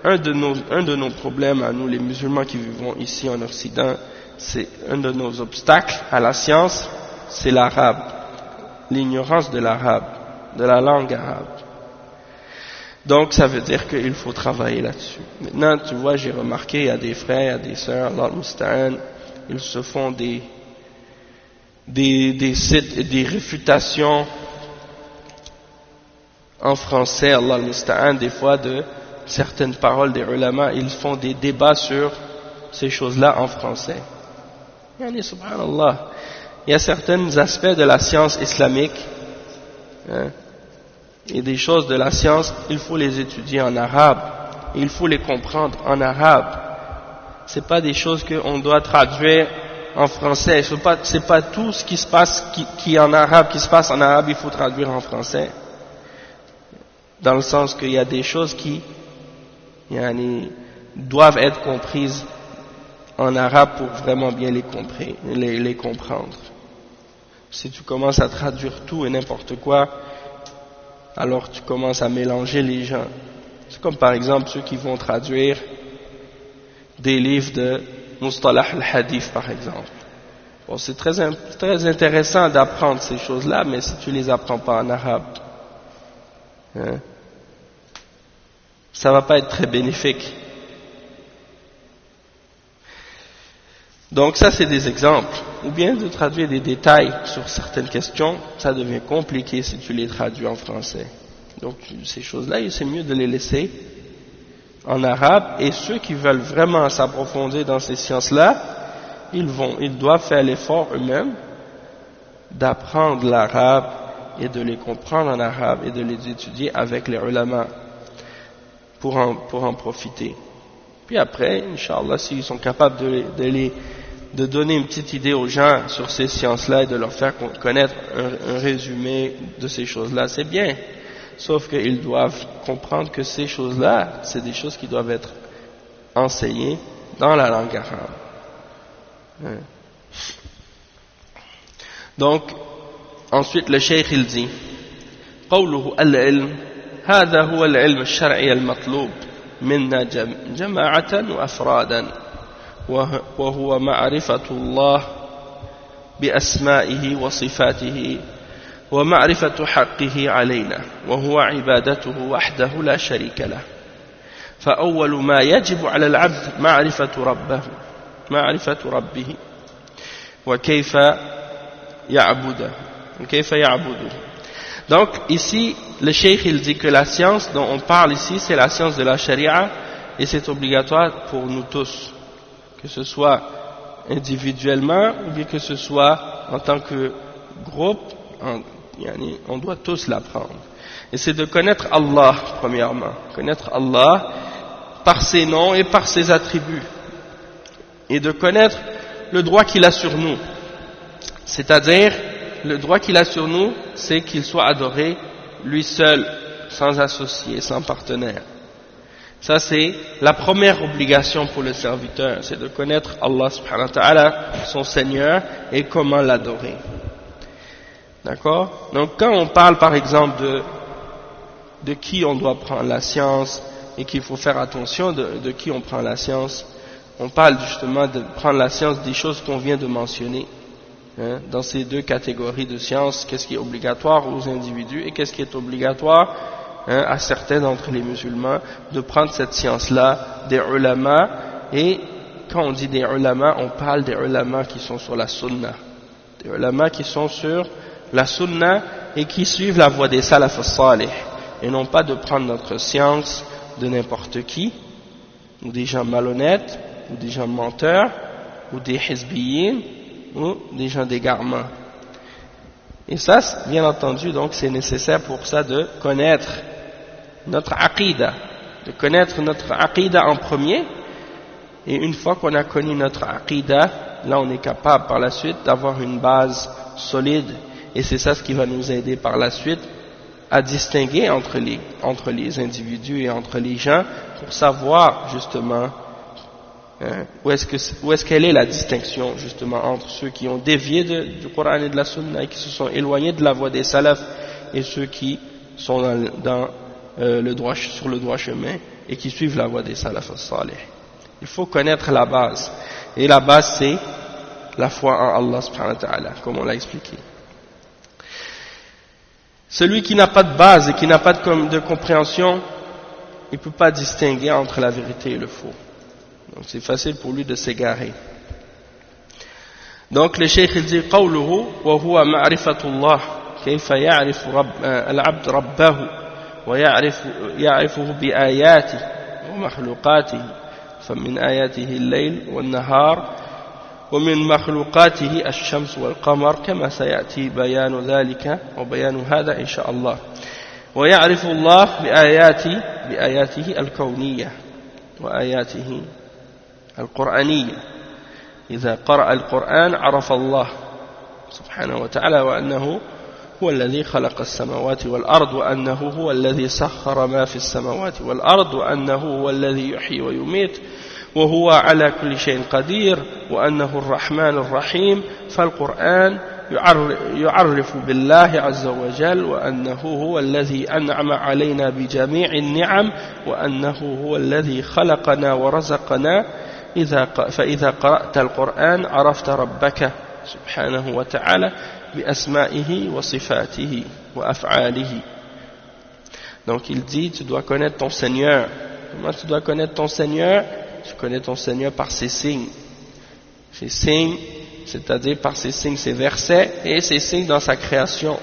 un de nos problèmes à nous les musulmans qui vivons ici en Occident, c'est un de nos obstacles à la science, c'est l'arabe, l'ignorance de l'arabe, de la langue arabe. Donc ça veut dire qu'il faut travailler là-dessus. Maintenant tu vois, j'ai remarqué, il y a des frères, il y a des sœurs, Allah al-Musta'an, ils se font des sites et des réfutations en français, Allah al-Musta'an, des fois de certaines paroles des ulama, ils font des débats sur ces choses-là en français. Yani, subhanallah, il y a certains aspects de la science islamique, hein, et des choses de la science, il faut les étudier en arabe, et il faut les comprendre en arabe. C'est pas des choses qu'on doit traduire en français. C'est pas tout ce qui se passe qui est en arabe, qui se passe en arabe, il faut traduire en français. Dans le sens qu'il y a des choses qui doivent être comprises en arabe pour vraiment bien les comprendre. Si tu commences à traduire tout et n'importe quoi, alors tu commences à mélanger les gens. C'est comme par exemple ceux qui vont traduire des livres de Mustalah al-Hadith par exemple. Bon, c'est très intéressant d'apprendre ces choses-là, mais si tu les apprends pas en arabe, hein, ça va pas être très bénéfique. Donc ça c'est des exemples. Ou bien de traduire des détails sur certaines questions, ça devient compliqué si tu les traduis en français. Donc ces choses-là, c'est mieux de les laisser en arabe, et ceux qui veulent vraiment s'approfondir dans ces sciences-là, ils doivent faire l'effort eux-mêmes d'apprendre l'arabe et de les comprendre en arabe et de les étudier avec les ulama pour en profiter. Puis après, Inch'Allah, s'ils sont capables de donner une petite idée aux gens sur ces sciences-là et de leur faire connaître un résumé de ces choses-là, c'est bien. Sauf qu'ils doivent comprendre que ces choses-là, c'est des choses qui doivent être enseignées dans la langue arabe. Donc, ensuite le cheikh il dit قوله العلم هذا هو العلم الشرعي المطلوب منا جماعة وأفرادا وهو معرفة الله بأسمائه وصفاته ومعرفة حقه علينا وهو عبادته وحده لا شريك له فأول ما يجب على العبد معرفة ربه وكيف يعبده. Donc ici le cheikh il dit que la science dont on parle ici c'est la science de la charia et c'est obligatoire pour nous tous, que ce soit individuellement ou bien que ce soit en tant que groupe, on doit tous l'apprendre. Et c'est de connaître Allah, premièrement. Connaître Allah par ses noms et par ses attributs. Et de connaître le droit qu'il a sur nous. C'est-à-dire, le droit qu'il a sur nous, c'est qu'il soit adoré lui seul, sans associé, sans partenaire. Ça, c'est la première obligation pour le serviteur, c'est de connaître Allah subhanahu wa ta'ala, son Seigneur, et comment l'adorer. D'accord? Donc, quand on parle, par exemple, de qui on doit prendre la science, et qu'il faut faire attention de qui on prend la science, on parle justement de prendre la science des choses qu'on vient de mentionner. Dans ces deux catégories de sciences, qu'est-ce qui est obligatoire aux individus et qu'est-ce qui est obligatoire à certains d'entre les musulmans de prendre cette science-là des ulama. Et quand on dit des ulama, on parle des ulama qui sont sur la sunna, des ulama qui sont sur la sunna et qui suivent la voie des salaf as-salih, et non pas de prendre notre science de n'importe qui, ou des gens malhonnêtes, ou des gens menteurs, ou des hizbiyin, ou des gens d'égarement. Et ça, bien entendu, donc c'est nécessaire pour ça de connaître notre aqidah, en premier. Et une fois qu'on a connu notre aqidah, là on est capable par la suite d'avoir une base solide, et c'est ça ce qui va nous aider par la suite à distinguer entre les individus et entre les gens, pour savoir justement où est-ce qu'elle est la distinction justement entre ceux qui ont dévié du Coran et de la Sunna et qui se sont éloignés de la voie des salafs, et ceux qui sont sur le droit chemin et qui suivent la voie des salafs as-salih. Il faut connaître la base, et la base c'est la foi en Allah subhanahu wa ta'ala, comme on l'a expliqué. Celui qui n'a pas de base et qui n'a pas de compréhension, il ne peut pas distinguer entre la vérité et le faux. Donc c'est facile pour lui de s'égarer. Donc le cheikh il dit قوله وهو معرفة الله كيف يعرف العبد ربه ويعرفه بآياته ومخلوقاته فمن آياته الليل والنهار ومن مخلوقاته الشمس والقمر كما سيأتي بيان ذلك وبيان هذا إن شاء الله. ويعرف الله بآياته الكونية وآياته القرآنية. إذا قرأ القرآن عرف الله سبحانه وتعالى وأنه هو الذي خلق السماوات والأرض وأنه هو الذي سخر ما في السماوات والأرض وأنه هو الذي يحيي ويميت وهو على كل شيء قدير وأنه الرحمن الرحيم. فالقرآن يعرف بالله عز وجل وأنه هو الذي أنعم علينا بجميع النعم وأنه هو الذي خلقنا ورزقنا. فإذا قرأت القرآن عرفت ربك سبحانه وتعالى بأسمائه وصفاته وأفعاله. Donc il dit, tu dois connaître ton Seigneur. Comment tu dois connaître ton Seigneur? Tu connais ton Seigneur par ses signes. Ses signes, c'est-à-dire par ses signes, ses versets et ses signes dans sa création.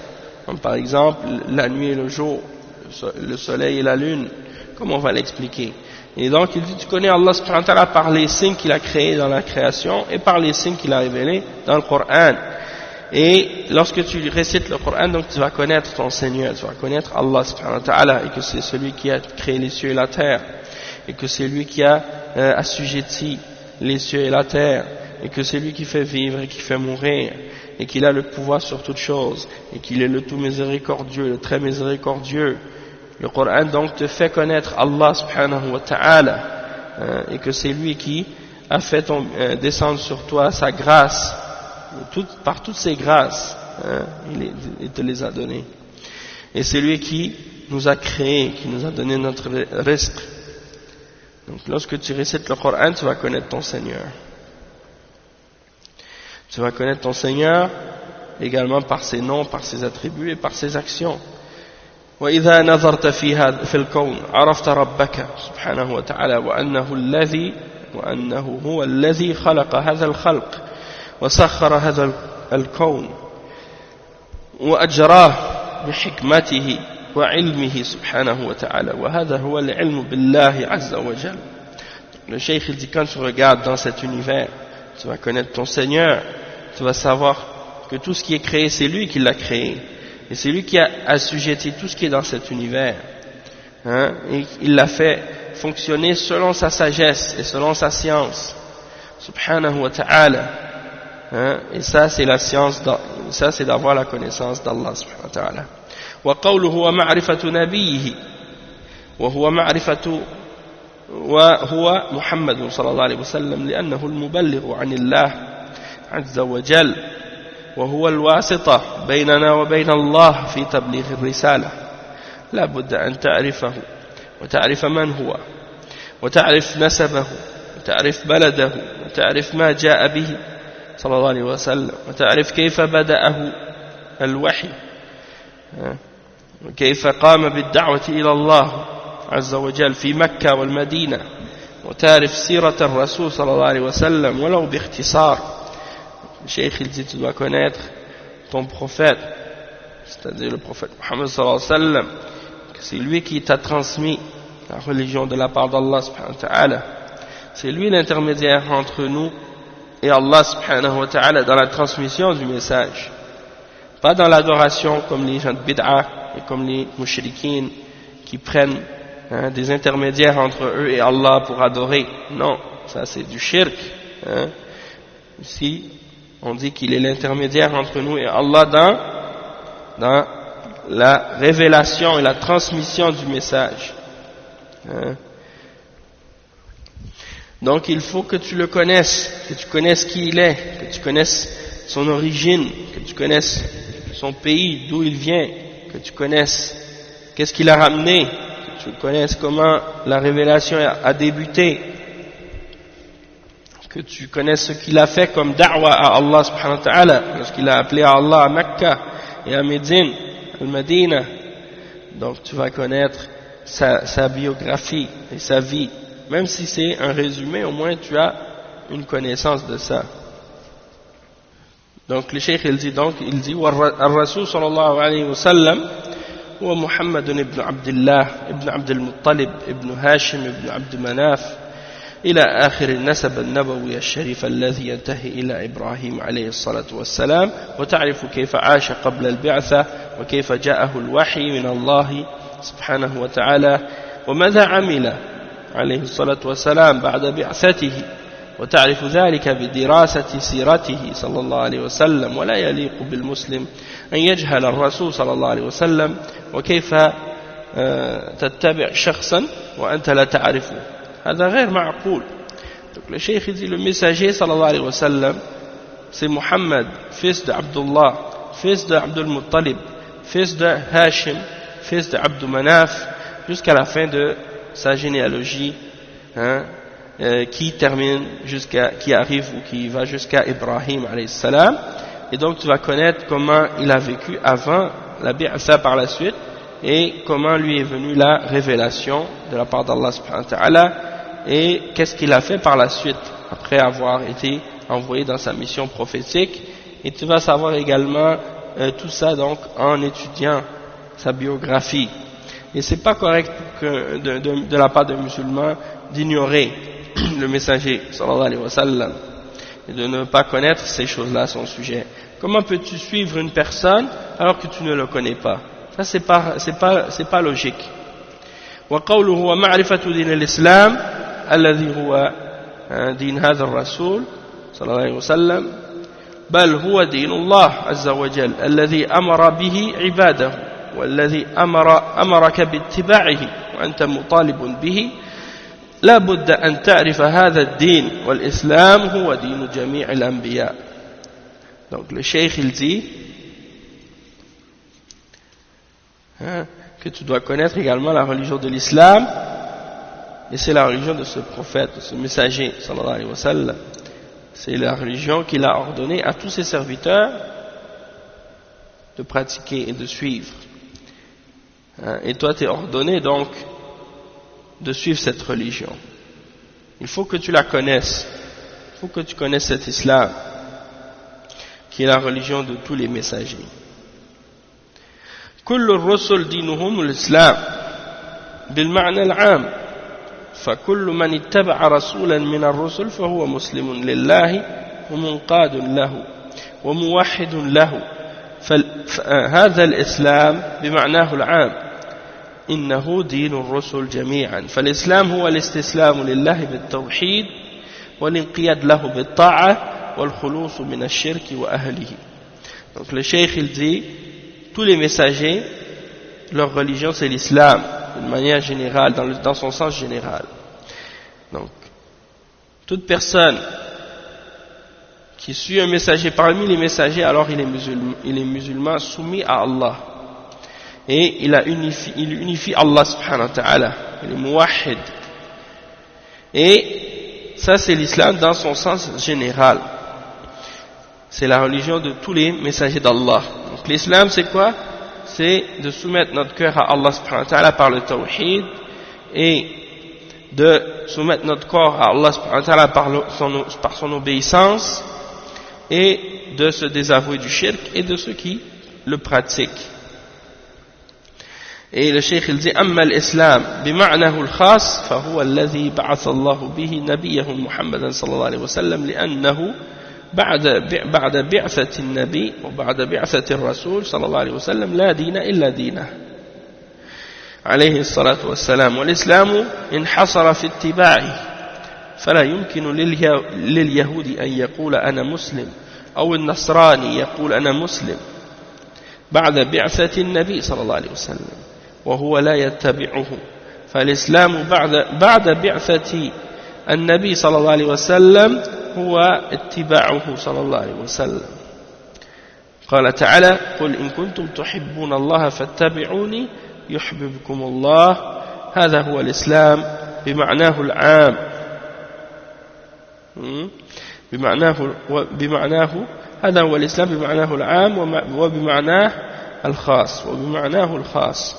Comme par exemple la nuit et le jour, le soleil et la lune, comme on va l'expliquer. Et donc il dit, tu connais Allah subhanahu wa ta'ala par les signes qu'il a créés dans la création et par les signes qu'il a révélés dans le Coran. Et lorsque tu récites le Coran, donc tu vas connaître ton Seigneur, tu vas connaître Allah subhanahu wa ta'ala, et que c'est celui qui a créé les cieux et la terre, et que c'est lui qui a assujetti les cieux et la terre, et que c'est lui qui fait vivre et qui fait mourir, et qu'il a le pouvoir sur toutes choses, et qu'il est le tout miséricordieux, le très miséricordieux. Le Coran donc te fait connaître Allah subhanahu wa ta'ala, et que c'est lui qui a fait descendre sur toi sa grâce, par toutes ses grâces, il te les a données. Et c'est lui qui nous a créés, qui nous a donné notre rizq. Donc lorsque tu récites le Coran, tu vas connaître ton Seigneur. Tu vas connaître ton Seigneur également par ses noms, par ses attributs et par ses actions. وإذا نظرت في الكون عرفت ربك سبحانه وتعالى وأنه هو الذي خلق هذا الخلق وسخر هذا الكون وأجراه بحكمته وعلمه سبحانه وتعالى وهذا هو العلم بالله عز وجل. Le cheikh il dit, quand tu regardes dans cet univers, tu vas connaître ton Seigneur, tu vas savoir que tout ce qui est créé c'est lui qui l'a créé, Et c'est lui qui a assujetti tout ce qui est dans cet univers. Hein, et il l'a fait fonctionner selon sa sagesse et selon sa science. Subhanahu wa ta'ala. Hein, et ça, c'est la science, ça, c'est d'avoir la connaissance d'Allah subhanahu wa ta'ala. وقوله ومعرفة نبيه وهو محمد صلى الله عليه وسلم لأنه المبلغ عن الله عز وجل وهو الواسطة بيننا وبين الله في تبليغ الرسالة لا بد أن تعرفه وتعرف من هو وتعرف نسبه وتعرف بلده وتعرف ما جاء به صلى الله عليه وسلم وتعرف كيف بدأه الوحي وكيف قام بالدعوة إلى الله عز وجل في مكة والمدينة وتعرف سيرة الرسول صلى الله عليه وسلم ولو باختصار. Le cheikh il dit tu dois connaître ton prophète, c'est-à-dire le prophète Muhammad sallallahu alayhi wa sallam, que c'est lui qui t'a transmis la religion de la part d'Allah subhanahu wa ta'ala. C'est lui l'intermédiaire entre nous et Allah subhanahu wa ta'ala dans la transmission du message, pas dans l'adoration comme les gens de bid'a et comme les mushrikines qui prennent des intermédiaires entre eux et Allah pour adorer. Non, ça c'est du shirk. Ici on dit qu'il est l'intermédiaire entre nous et Allah dans la révélation et la transmission du message. Donc il faut que tu le connaisses, que tu connaisses qui il est, que tu connaisses son origine, que tu connaisses son pays, d'où il vient, que tu connaisses qu'est-ce qu'il a ramené, que tu connaisses comment la révélation a débuté, que tu connaisses ce qu'il a fait comme da'wa à Allah subhanahu wa ta'ala, lorsqu'il a appelé à Allah à Mecca et à Médine, al-Madina. Donc tu vas connaître sa biographie et sa vie. Même si c'est un résumé, au moins tu as une connaissance de ça. Donc le cheikh il dit Ar-Rasul sallallahu alayhi wa sallam هو محمد ابن عبد الله ابن عبد المطلب ابن هاشم ابن عبد مناف إلى آخر النسب النبوي الشريف الذي ينتهي إلى إبراهيم عليه الصلاة والسلام وتعرف كيف عاش قبل البعثة وكيف جاءه الوحي من الله سبحانه وتعالى وماذا عمل عليه الصلاة والسلام بعد بعثته وتعرف ذلك بدراسة سيرته صلى الله عليه وسلم ولا يليق بالمسلم أن يجهل الرسول صلى الله عليه وسلم وكيف تتبع شخصا وأنت لا تعرفه هذا غير معقول. Donc le cheikh dit le messager sallallahu alayhi wa sallam c'est Muhammad, fils de Abdullah, fils de Abdul Muttalib, fils de Hashim, fils de Abdou Manaf, jusqu'à la fin de sa généalogie, qui arrive ou qui va jusqu'à Ibrahim alayhi salam. Et donc tu vas connaître comment il a vécu avant la bi'atha par la suite et comment lui est venue la révélation de la part d'Allah subhanahu wa ta'ala et qu'est-ce qu'il a fait par la suite après avoir été envoyé dans sa mission prophétique. Et tu vas savoir également tout ça donc en étudiant sa biographie. Et c'est pas correct de la part des musulmans d'ignorer le messager sallallahu alayhi wa sallam et de ne pas connaître ces choses-là à son sujet. Comment peux-tu suivre une personne alors que tu ne le connais pas? Ça c'est pas logique. وقوله ومعرفة دين الإسلام الذي هو دين هذا الرسول صلى الله عليه وسلم بل هو دين الله عز وجل الذي أمر به عباده والذي أمرك باتباعه وأنت مطالب به لا بد أن تعرف هذا الدين والإسلام هو دين جميع الأنبياء. Donc le cheikh il dit que tu dois connaître également la religion de l'islam et c'est la religion de ce prophète, de ce messager sallallahu alayhi wa sallam. C'est la religion qu'il a ordonné à tous ses serviteurs de pratiquer et de suivre. Et toi tu es ordonné donc de suivre cette religion. Il faut que tu la connaisses, il faut que tu connaisses cet islam qui est la religion de tous les messagers. كل الرسل دينهم الإسلام بالمعنى العام فكل من اتبع رسولا من الرسل فهو مسلم لله ومنقاد له وموحد له فهذا الإسلام بمعناه العام إنه دين الرسل جميعا فالإسلام هو الاستسلام لله بالتوحيد والانقياد له بالطاعة والخلوص من الشرك وأهله. Donc le cheikh il dit tous les messagers leur religion c'est l'islam d'une manière générale dans son sens général. Donc toute personne qui suit un messager parmi les messagers alors il est musulman soumis à Allah et il unifie Allah subhanahu wa ta'ala, il est muwahhid et ça c'est l'islam dans son sens général. C'est la religion de tous les messagers d'Allah. Donc l'islam c'est quoi? C'est de soumettre notre cœur à Allah subhanahu wa ta'ala par le tawhid et de soumettre notre corps à Allah subhanahu wa ta'ala par son obéissance et de se désavouer du shirk et de ceux qui le pratiquent. Et le cheikh il dit أما الإسلام بمعناه الخاص فهو الذي بعث الله به نبيه محمد صلى الله عليه وسلم لأنه بعد بعثة النبي وبعد بعثة الرسول صلى الله عليه وسلم لا دين إلا دينه عليه الصلاة والسلام والإسلام انحصر في اتباعه فلا يمكن لليهود أن يقول أنا مسلم أو النصراني يقول أنا مسلم بعد بعثة النبي صلى الله عليه وسلم وهو لا يتبعه فالإسلام بعد بعثة النبي صلى الله عليه وسلم هو اتباعه صلى الله عليه وسلم. قال تعالى قل إن كنتم تحبون الله فاتبعوني يحببكم الله هذا هو الإسلام بمعناه العام بمعناه هذا هو الإسلام بمعناه العام وبمعناه الخاص.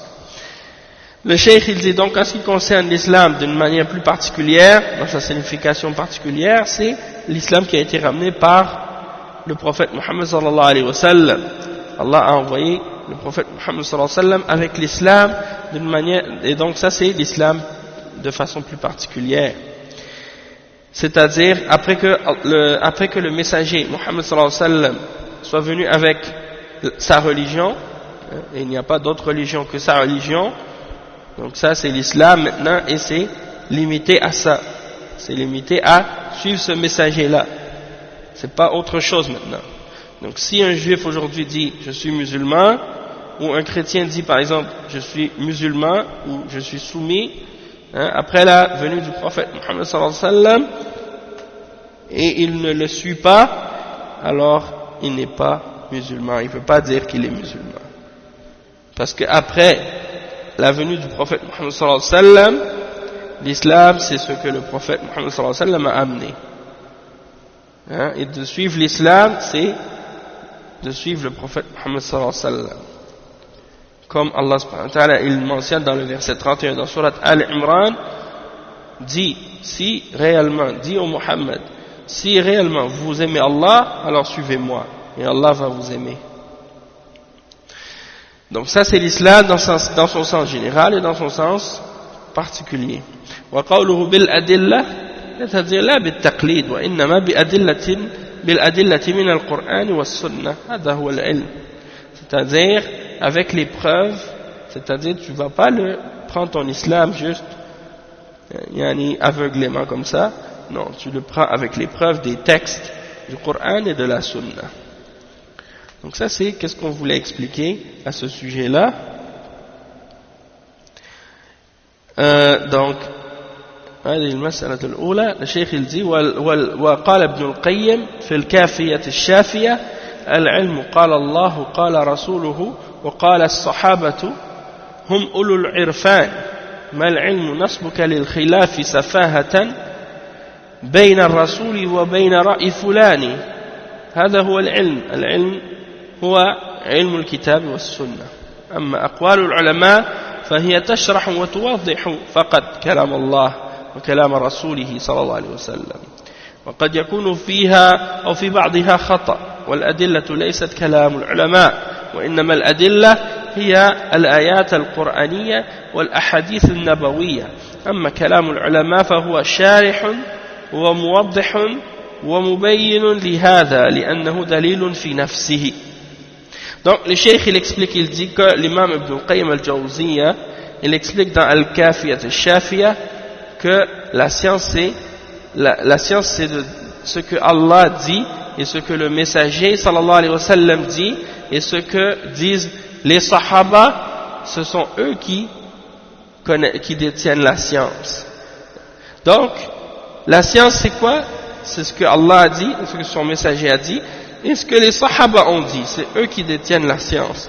Le cheikh il dit donc en ce qui concerne l'islam d'une manière plus particulière, dans sa signification particulière, c'est l'islam qui a été ramené par le prophète Muhammad sallallahu alayhi wa sallam. Allah a envoyé le prophète Muhammad sallallahu alayhi wa sallam avec l'islam d'une manière, et donc ça c'est l'islam de façon plus particulière. C'est-à-dire après que le messager Muhammad sallallahu alayhi wa sallam soit venu avec sa religion, et il n'y a pas d'autre religion que sa religion. Donc ça c'est l'islam maintenant et c'est limité à ça. C'est limité à suivre ce messager-là. C'est pas autre chose maintenant. Donc si un juif aujourd'hui dit je suis musulman, ou un chrétien dit par exemple je suis musulman ou je suis soumis, après la venue du prophète Muhammad sallallahu alayhi wa sallam, et il ne le suit pas, alors il n'est pas musulman. Il ne peut pas dire qu'il est musulman. Parce qu'après la venue du prophète Muhammad sallallahu alayhi wa sallam, l'islam c'est ce que le prophète Muhammad sallallahu alayhi wa sallam a amené. Et de suivre l'islam c'est de suivre le prophète Muhammad sallallahu alayhi wa sallam. Comme Allah subhanahu wa ta'ala il mentionne dans le verset 31 dans surat Al-Imran, dit au Muhammad, si réellement vous aimez Allah, alors suivez-moi et Allah va vous aimer. Donc ça c'est l'islam dans son sens général et dans son sens particulier. وقوله بالأدلة c'est-à-dire لا بالتقليد وإنما بالأدلة من القرآن والسنة هذا هو العلم. C'est-à-dire avec les preuves, c'est-à-dire tu ne vas pas prendre ton islam juste aveuglément comme ça, non, tu le prends avec les preuves des textes du Coran et de la Sunna. Donc ça c'est qu'est-ce qu'on voulait expliquer à ce sujet-là. Donc هذه المسألة الأولى. الشيخ الزي وقال ابن القيم في الكافية الشافية العلم قال الله قال رسوله وقال الصحابة هم أولو العرفان ما العلم نسبك للخلاف سفاهة بين الرسول وبين رأي فلان هذا هو العلم هو علم الكتاب والسنة. أما أقوال العلماء فهي تشرح وتوضح فقط كلام الله وكلام رسوله صلى الله عليه وسلم وقد يكون فيها أو في بعضها خطأ والأدلة ليست كلام العلماء وإنما الأدلة هي الآيات القرآنية والأحاديث النبوية. أما كلام العلماء فهو شارح وموضح ومبين لهذا لأنه دليل في نفسه. Donc le cheikh il explique, il dit que l'imam Ibn Qayyim al-Jawziyya, il explique dans Al-Kafiyat al-Shafiyya que la science c'est de ce que Allah dit et ce que le messager sallallahu alayhi wa sallam dit et ce que disent les sahaba, ce sont eux qui détiennent la science. Donc la science c'est quoi? C'est ce que Allah a dit, ce que son messager a dit et ce que les sahaba ont dit, c'est eux qui détiennent la science.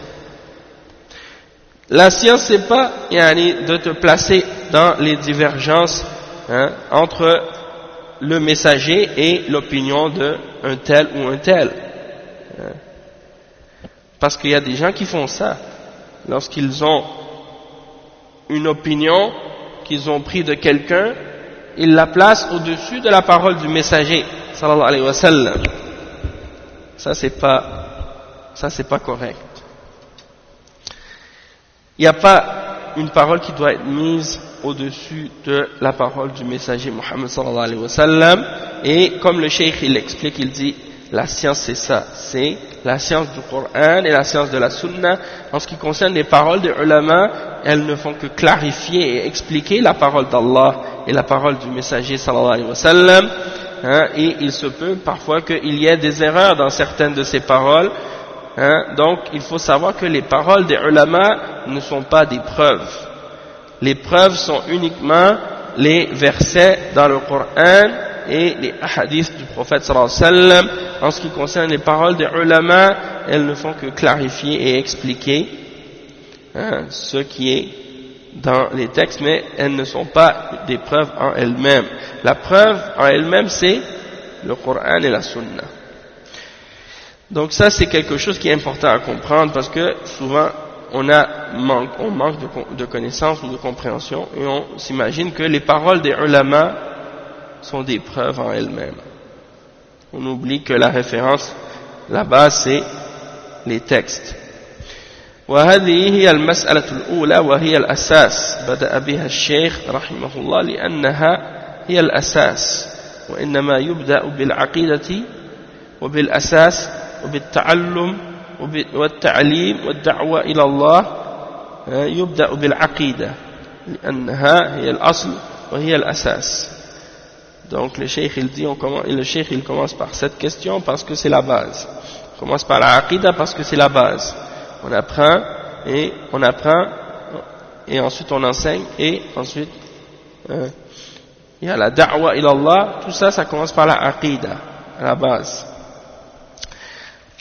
La science c'est pas de te placer dans les divergences entre le messager et l'opinion d'un tel ou un tel. Parce qu'il y a des gens qui font ça. Lorsqu'ils ont une opinion qu'ils ont pris de quelqu'un, ils la placent au-dessus de la parole du messager, sallallahu alayhi wa sallam. Ça c'est pas correct. Il n'y a pas une parole qui doit être mise au-dessus de la parole du messager Muhammad sallallahu alayhi wa sallam. Et comme le cheikh il explique, il dit la science c'est ça, c'est la science du Coran et la science de la Sunna. En ce qui concerne les paroles des ulama, elles ne font que clarifier et expliquer la parole d'Allah et la parole du messager sallallahu alayhi wa sallam. Et il se peut parfois qu'il y ait des erreurs dans certaines de ces paroles. Donc il faut savoir que les paroles des ulama ne sont pas des preuves. Les preuves sont uniquement les versets dans le Coran et les hadiths du prophète sallallahu alayhi wa sallam. En ce qui concerne les paroles des ulama, elles ne font que clarifier et expliquer ce qui est dans les textes, mais elles ne sont pas des preuves en elles-mêmes. La preuve en elle-même, c'est le Coran et la Sunna. Donc ça, c'est quelque chose qui est important à comprendre parce que souvent, on manque de connaissances ou de compréhension et on s'imagine que les paroles des ulama sont des preuves en elles-mêmes. On oublie que la référence, la base, c'est les textes. وهذه هي المسألة الأولى وهي الأساس بدأ بها الشيخ رحمه الله لأنها هي الأساس وإنما يبدأ بالعقيدة وبالأساس وبالتعلم والتعليم والدعوة إلى الله يبدأ بالعقيدة لأنها هي الأصل وهي الأساس. Donc le cheikh il commence par cette question parce que c'est la base. Il commence par la aqida parce que c'est la base. On apprend et ensuite on enseigne et ensuite il y a la da'wa ila Allah. Tout ça, ça commence par la aqida, à la base.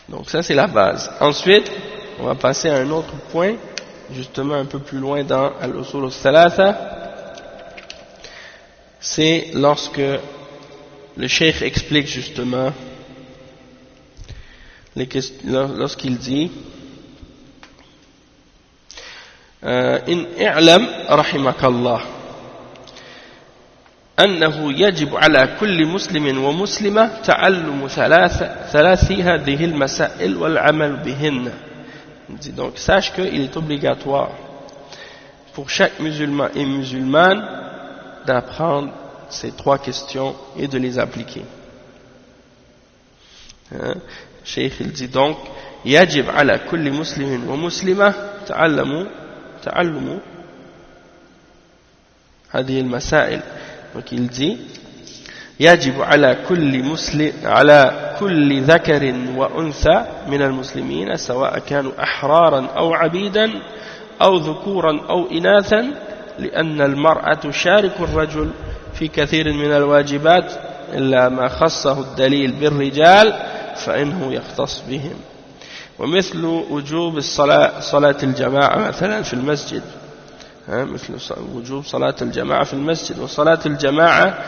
Donc ça c'est la base. Ensuite, on va passer à un autre point, justement un peu plus loin dans al-usul al-thalatha. C'est lorsque le cheikh explique justement lorsqu'il dit إن اعلم رحمك الله أنه يجب على كل مسلم ومسلمة تعلم ثلاث هذه المسائل والعمل بهن. Donc sache qu'il est obligatoire pour chaque musulman et musulmane d'apprendre ces trois questions et de les appliquer. Cheikh il dit donc يجب على كل مسلم ومسلمة تعلم هذه المسائل. Donc il dit يجب على كل ذكر وأنثى من المسلمين سواء كانوا أحرارا أو عبيدا أو ذكورا أو إناثا لأن المرأة تشارك الرجل في كثير من الواجبات إلا ما خصه الدليل بالرجال فإنه يختص بهم. ومثل وجوب صلاة الجماعة مثلا في المسجد مثل وجوب صلاة الجماعة في المسجد وصلاة الجماعة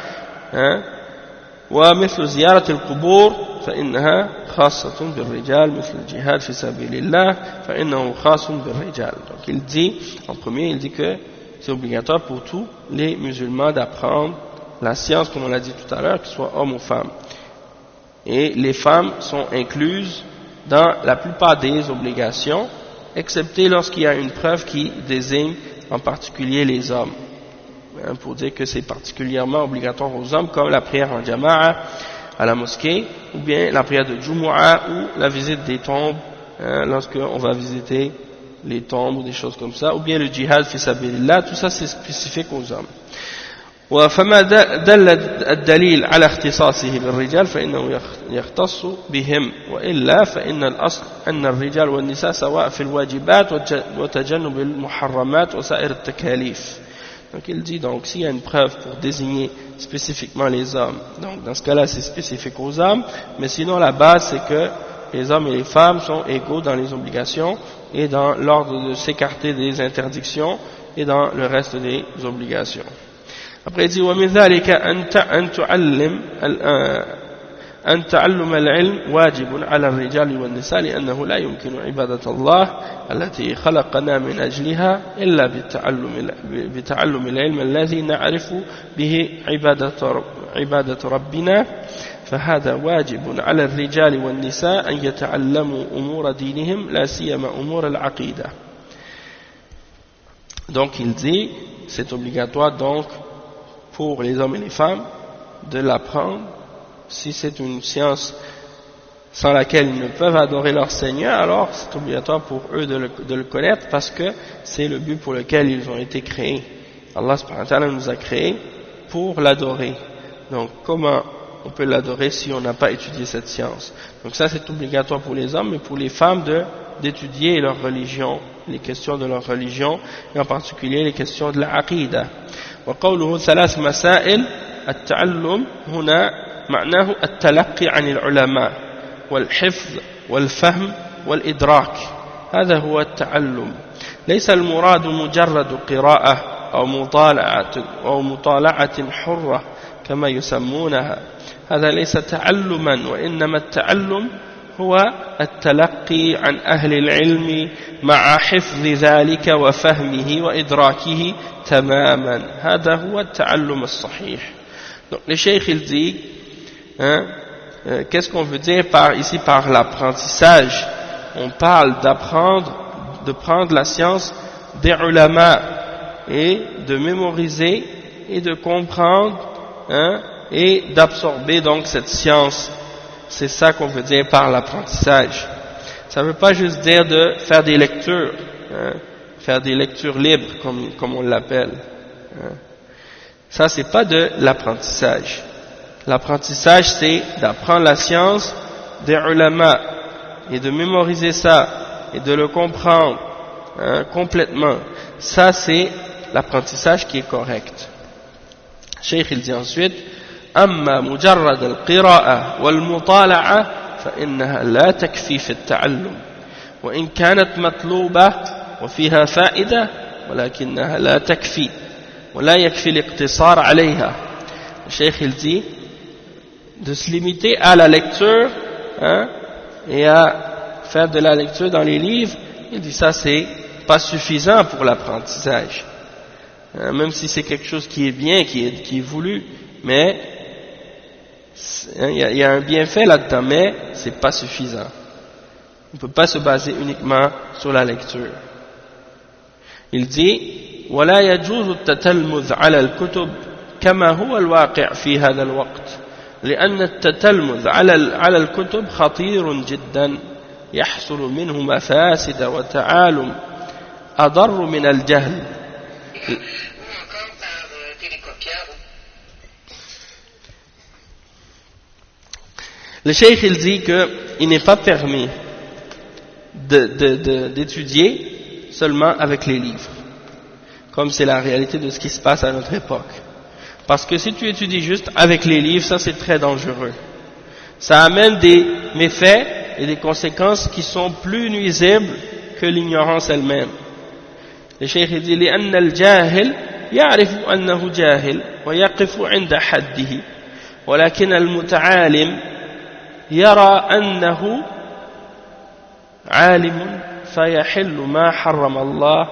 ومثل زيارة القبور فإنها خاصة بالرجال مثل الجهاد في سبيل الله فإنه خاص بالرجال. Donc il dit, en premier il dit que c'est obligatoire pour tous les musulmans d'apprendre la science comme on l'a dit tout à l'heure, qu'ils soient hommes ou femmes. Et les femmes sont incluses dans la plupart des obligations, excepté lorsqu'il y a une preuve qui désigne en particulier les hommes, pour dire que c'est particulièrement obligatoire aux hommes, comme la prière en jama'a à la mosquée, ou bien la prière de Jumu'ah, ou la visite des tombes lorsqu'on va visiter les tombes ou des choses comme ça, ou bien le djihad fi sabilillah, tout ça c'est spécifique aux hommes. وفما دل الدليل على اختصاصه بالرجال فإنه يختص بهم وإلا فإن الأصل أن الرجال والنساء سواء في الواجبات وتجنب المحرمات وسائر التكاليف. Donc il dit donc s'il y a une preuve pour désigner spécifiquement les hommes, donc dans ce cas-là c'est spécifique aux hommes, mais sinon la base c'est que les hommes et les femmes sont égaux dans les obligations et dans l'ordre de s'écarter des interdictions et dans le reste des obligations. Après il dit ومن ذلك أن تعلم العلم واجب على الرجال والنساء لأنه لا يمكن عبادة الله التي خلقنا من أجلها إلا بتعلم العلم الذي نعرف به عبادة ربنا فهذا واجب على الرجال والنساء أن يتعلموا أمور دينهم لا سيما أمور العقيدة. Donc il dit c'est obligatoire donc pour les hommes et les femmes de l'apprendre. Si c'est une science sans laquelle ils ne peuvent adorer leur Seigneur, alors c'est obligatoire pour eux de le connaître parce que c'est le but pour lequel ils ont été créés. Allah subhanahu wa ta'ala nous a créés pour l'adorer. Donc comment on peut l'adorer si on n'a pas étudié cette science? Donc ça c'est obligatoire pour les hommes, mais pour les femmes d'étudier leur religion, les questions de leur religion, et en particulier les questions de la aqidah. وقوله ثلاث مسائل التعلم هنا معناه التلقي عن العلماء والحفظ والفهم والإدراك هذا هو التعلم ليس المراد مجرد قراءة أو مطالعة حرة كما يسمونها هذا ليس تعلما وإنما التعلم هو التلقي عن أهل العلم مع حفظ ذلك وفهمه وإدراكه تماما هذا هو التعلم الصحيح. Donc le cheikh il dit qu'est-ce qu'on veut dire ici par l'apprentissage? On parle de prendre la science des ulama et de mémoriser et de comprendre et d'absorber donc cette science. C'est ça qu'on veut dire par l'apprentissage. Ça ne veut pas juste dire de faire des lectures, faire des lectures libres comme on l'appelle. Ça c'est pas de l'apprentissage. L'apprentissage c'est d'apprendre la science des ulama et de mémoriser ça et de le comprendre complètement. Ça c'est l'apprentissage qui est correct. Cheikh il dit ensuite أما مجرد القراءة والمطالعة فإنها لا تكفي في التعلم وإن كانت مطلوبة وفيها فائدة ولكنها لا تكفي ولا يكفي الاقتصار عليها. Le cheikh il dit de se limiter à la lecture et à faire de la lecture dans les livres, il dit ça c'est pas suffisant pour l'apprentissage, même si c'est quelque chose qui est bien, qui est voulu, mais il y a un bienfait là-dedans, mais c'est pas suffisant. On ne peut pas se baser uniquement sur la lecture. Il dit ولا يجوز التتلمذ على الكتب كما هو الواقع في هذا الوقت لأن التتلمذ على الكتب خطير جدا يحصل منه مفاسد وتعالم أضر من الجهل. Le cheikh il dit qu'il n'est pas permis d'étudier seulement avec les livres, comme c'est la réalité de ce qui se passe à notre époque. Parce que si tu étudies juste avec les livres, ça c'est très dangereux. Ça amène des méfaits et des conséquences qui sont plus nuisibles que l'ignorance elle-même. Le cheikh il dit لأن الجاهل يعرف أنه جاهل ويقف عند حده ولكن المتعالم يرى أنه عالم فيحل ما حرم الله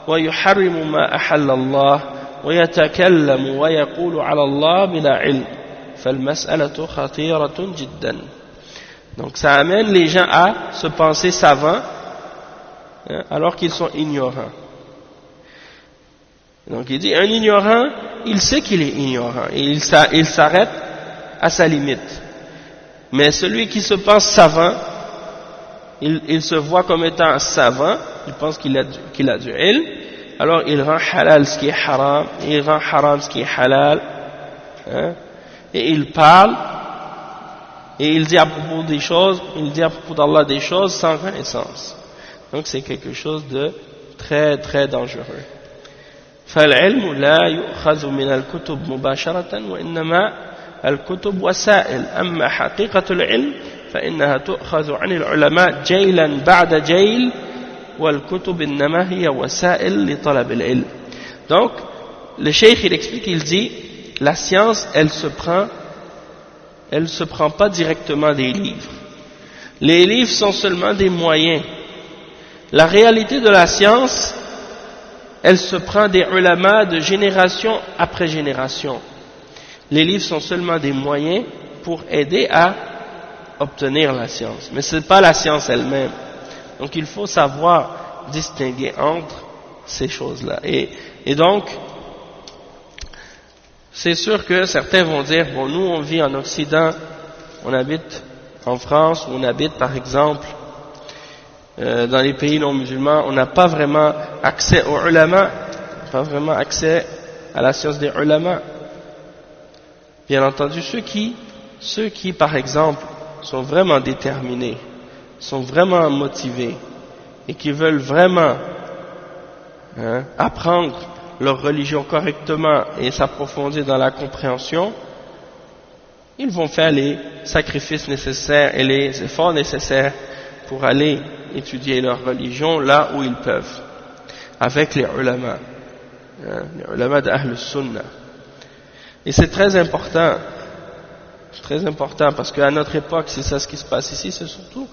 ويحرم ما أحل الله ويتكلم ويقول على الله بلا علم فالمسألة خطيرة جدا. Donc ça amène les gens à se penser savants alors qu'ils sont ignorants. Donc il dit un ignorant, il sait qu'il est ignorant et il s'arrête à sa limite. Mais celui qui se pense savant, il se voit comme étant un savant, il pense qu'il a du ilm, alors il rend halal ce qui est haram, il rend haram ce qui est halal, hein, et il parle, et il dit à propos des choses, il dit à propos d'Allah des choses sans connaissance. Donc c'est quelque chose de très très dangereux. فالعلم لا يؤخذ من الكتب مباشرة وإنما الكتب وسائل أما حقيقة العلم فإنها تؤخذ عن العلماء جيلا بعد جيل والكتب إنما هي وسائل لطلب العلم. Donc le cheikh il explique, il dit la science elle se prend pas directement des livres. Les livres sont seulement des moyens. La réalité de la science elle se prend des ulama de génération après génération. Les livres sont seulement des moyens pour aider à obtenir la science. Mais ce n'est pas la science elle-même. Donc il faut savoir distinguer entre ces choses-là. Et donc, c'est sûr que certains vont dire, bon, nous on vit en Occident, on habite en France, ou on habite par exemple dans les pays non musulmans, on n'a pas vraiment accès aux ulama, pas vraiment accès à la science des ulama. Bien entendu, ceux qui par exemple sont vraiment déterminés, sont vraiment motivés et qui veulent vraiment apprendre leur religion correctement et s'approfondir dans la compréhension, ils vont faire les sacrifices nécessaires et les efforts nécessaires pour aller étudier leur religion là où ils peuvent, avec les ulama d'Ahl Sunnah. Et c'est très important parce qu'à notre époque, c'est ça ce qui se passe ici, c'est surtout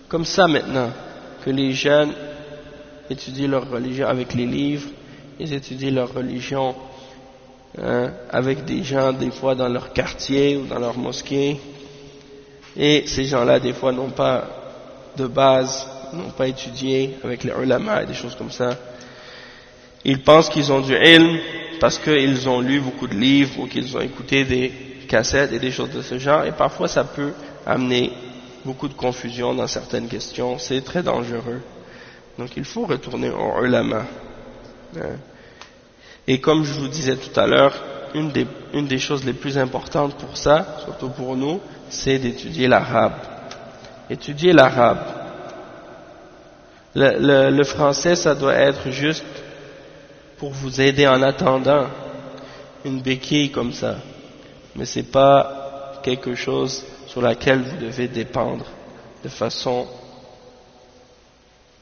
comme ça maintenant, que les jeunes étudient leur religion avec les livres, ils étudient leur religion avec des gens des fois dans leur quartier ou dans leur mosquée, et ces gens-là des fois n'ont pas de base, n'ont pas étudié avec les ulama et des choses comme ça. Ils pensent qu'ils ont du ilm parce qu'ils ont lu beaucoup de livres ou qu'ils ont écouté des cassettes et des choses de ce genre, et parfois ça peut amener beaucoup de confusion dans certaines questions, c'est très dangereux. Donc il faut retourner aux ulama. Et comme je vous disais tout à l'heure, une des choses les plus importantes pour ça, surtout pour nous, c'est d'étudier l'arabe. Étudier l'arabe. Le français, ça doit être juste pour vous aider en attendant, une béquille comme ça. Mais c'est pas quelque chose sur laquelle vous devez dépendre de façon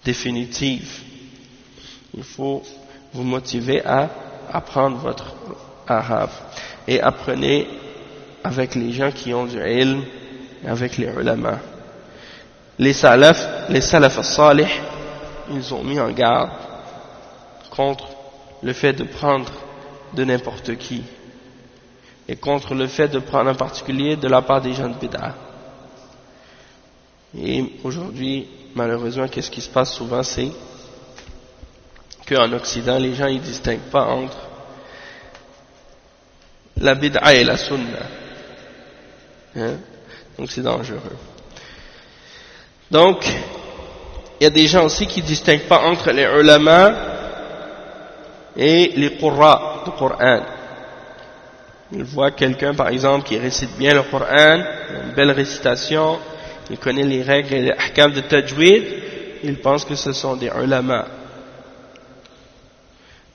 définitive. Il faut vous motiver à apprendre votre arabe et apprenez avec les gens qui ont du ilm, avec les ulama. Les salaf as-salih, ils ont mis en garde contre le fait de prendre de n'importe qui et contre le fait de prendre en particulier de la part des gens de bid'a. Et aujourd'hui, malheureusement, qu'est-ce qui se passe souvent, c'est qu'en Occident, les gens ils distinguent pas entre la bid'a et la sunna. Donc c'est dangereux. Donc, il y a des gens aussi qui distinguent pas entre les ulama et les qurra du Coran. Il voit quelqu'un par exemple qui récite bien le Coran, une belle récitation, il connaît les règles et les ahkam de tajwid, il pense que ce sont des ulama.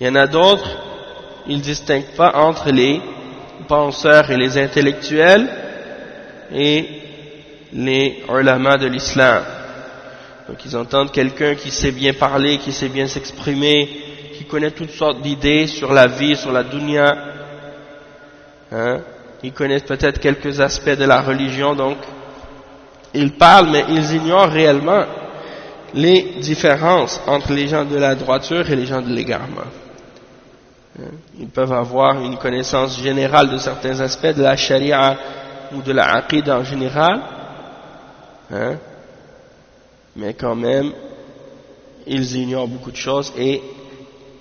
Il y en a d'autres, ils ne distinguent pas entre les penseurs et les intellectuels et les ulama de l'islam. Donc ils entendent quelqu'un qui sait bien parler, qui sait bien s'exprimer, qui connaît toutes sortes d'idées sur la vie, sur la dunya. Ils connaissent peut-être quelques aspects de la religion, donc ils parlent, mais ils ignorent réellement les différences entre les gens de la droiture et les gens de l'égarement. Ils peuvent avoir une connaissance générale de certains aspects de la charia ou de la aqida en général, mais quand même ils ignorent beaucoup de choses et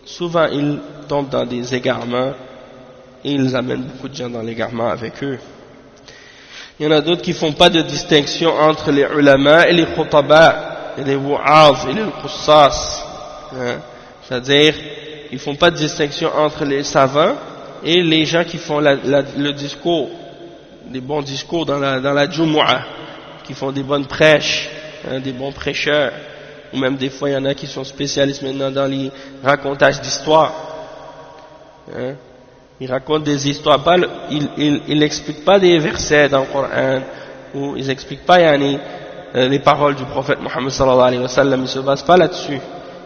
souvent ils tombent dans des égarements et ils amènent beaucoup de gens dans l'égarement avec eux. Il y en a d'autres qui font pas de distinction entre les ulama et les khutaba. et les wa'az et les qussas, hein. C'est-à-dire ils font pas de distinction entre les savants et les gens qui font le discours, des bons discours dans la Jumu'ah, qui font des bonnes prêches, hein, des bons prêcheurs, ou même des fois il y en a qui sont spécialistes maintenant dans les racontages d'histoires, hein. Ils racontent des histoires, ils n'expliquent pas des versets dans le Coran, ou ils n'expliquent pas les paroles du prophète Mohammed sallallahu alayhi wa sallam, ils ne se basent pas là-dessus.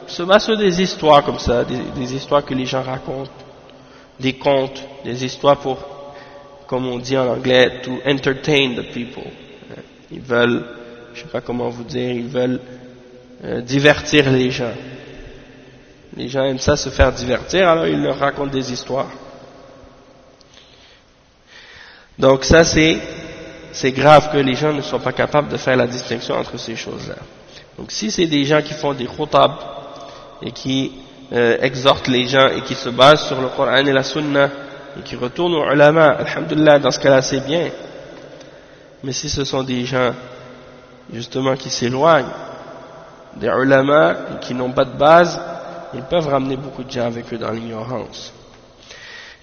Ils se basent sur des histoires comme ça, des histoires que les gens racontent, des contes, des histoires pour, comme on dit en anglais, to entertain the people. Ils veulent, je ne sais pas comment vous dire, ils veulent divertir les gens. Les gens aiment ça, se faire divertir, alors ils leur racontent des histoires. Donc ça c'est grave que les gens ne soient pas capables de faire la distinction entre ces choses-là. Donc si c'est des gens qui font des khutab et qui exhortent les gens et qui se basent sur le Coran et la Sunna et qui retournent aux ulama, alhamdulillah, dans ce cas-là c'est bien. Mais si ce sont des gens justement qui s'éloignent des ulama et qui n'ont pas de base, ils peuvent ramener beaucoup de gens avec eux dans l'ignorance.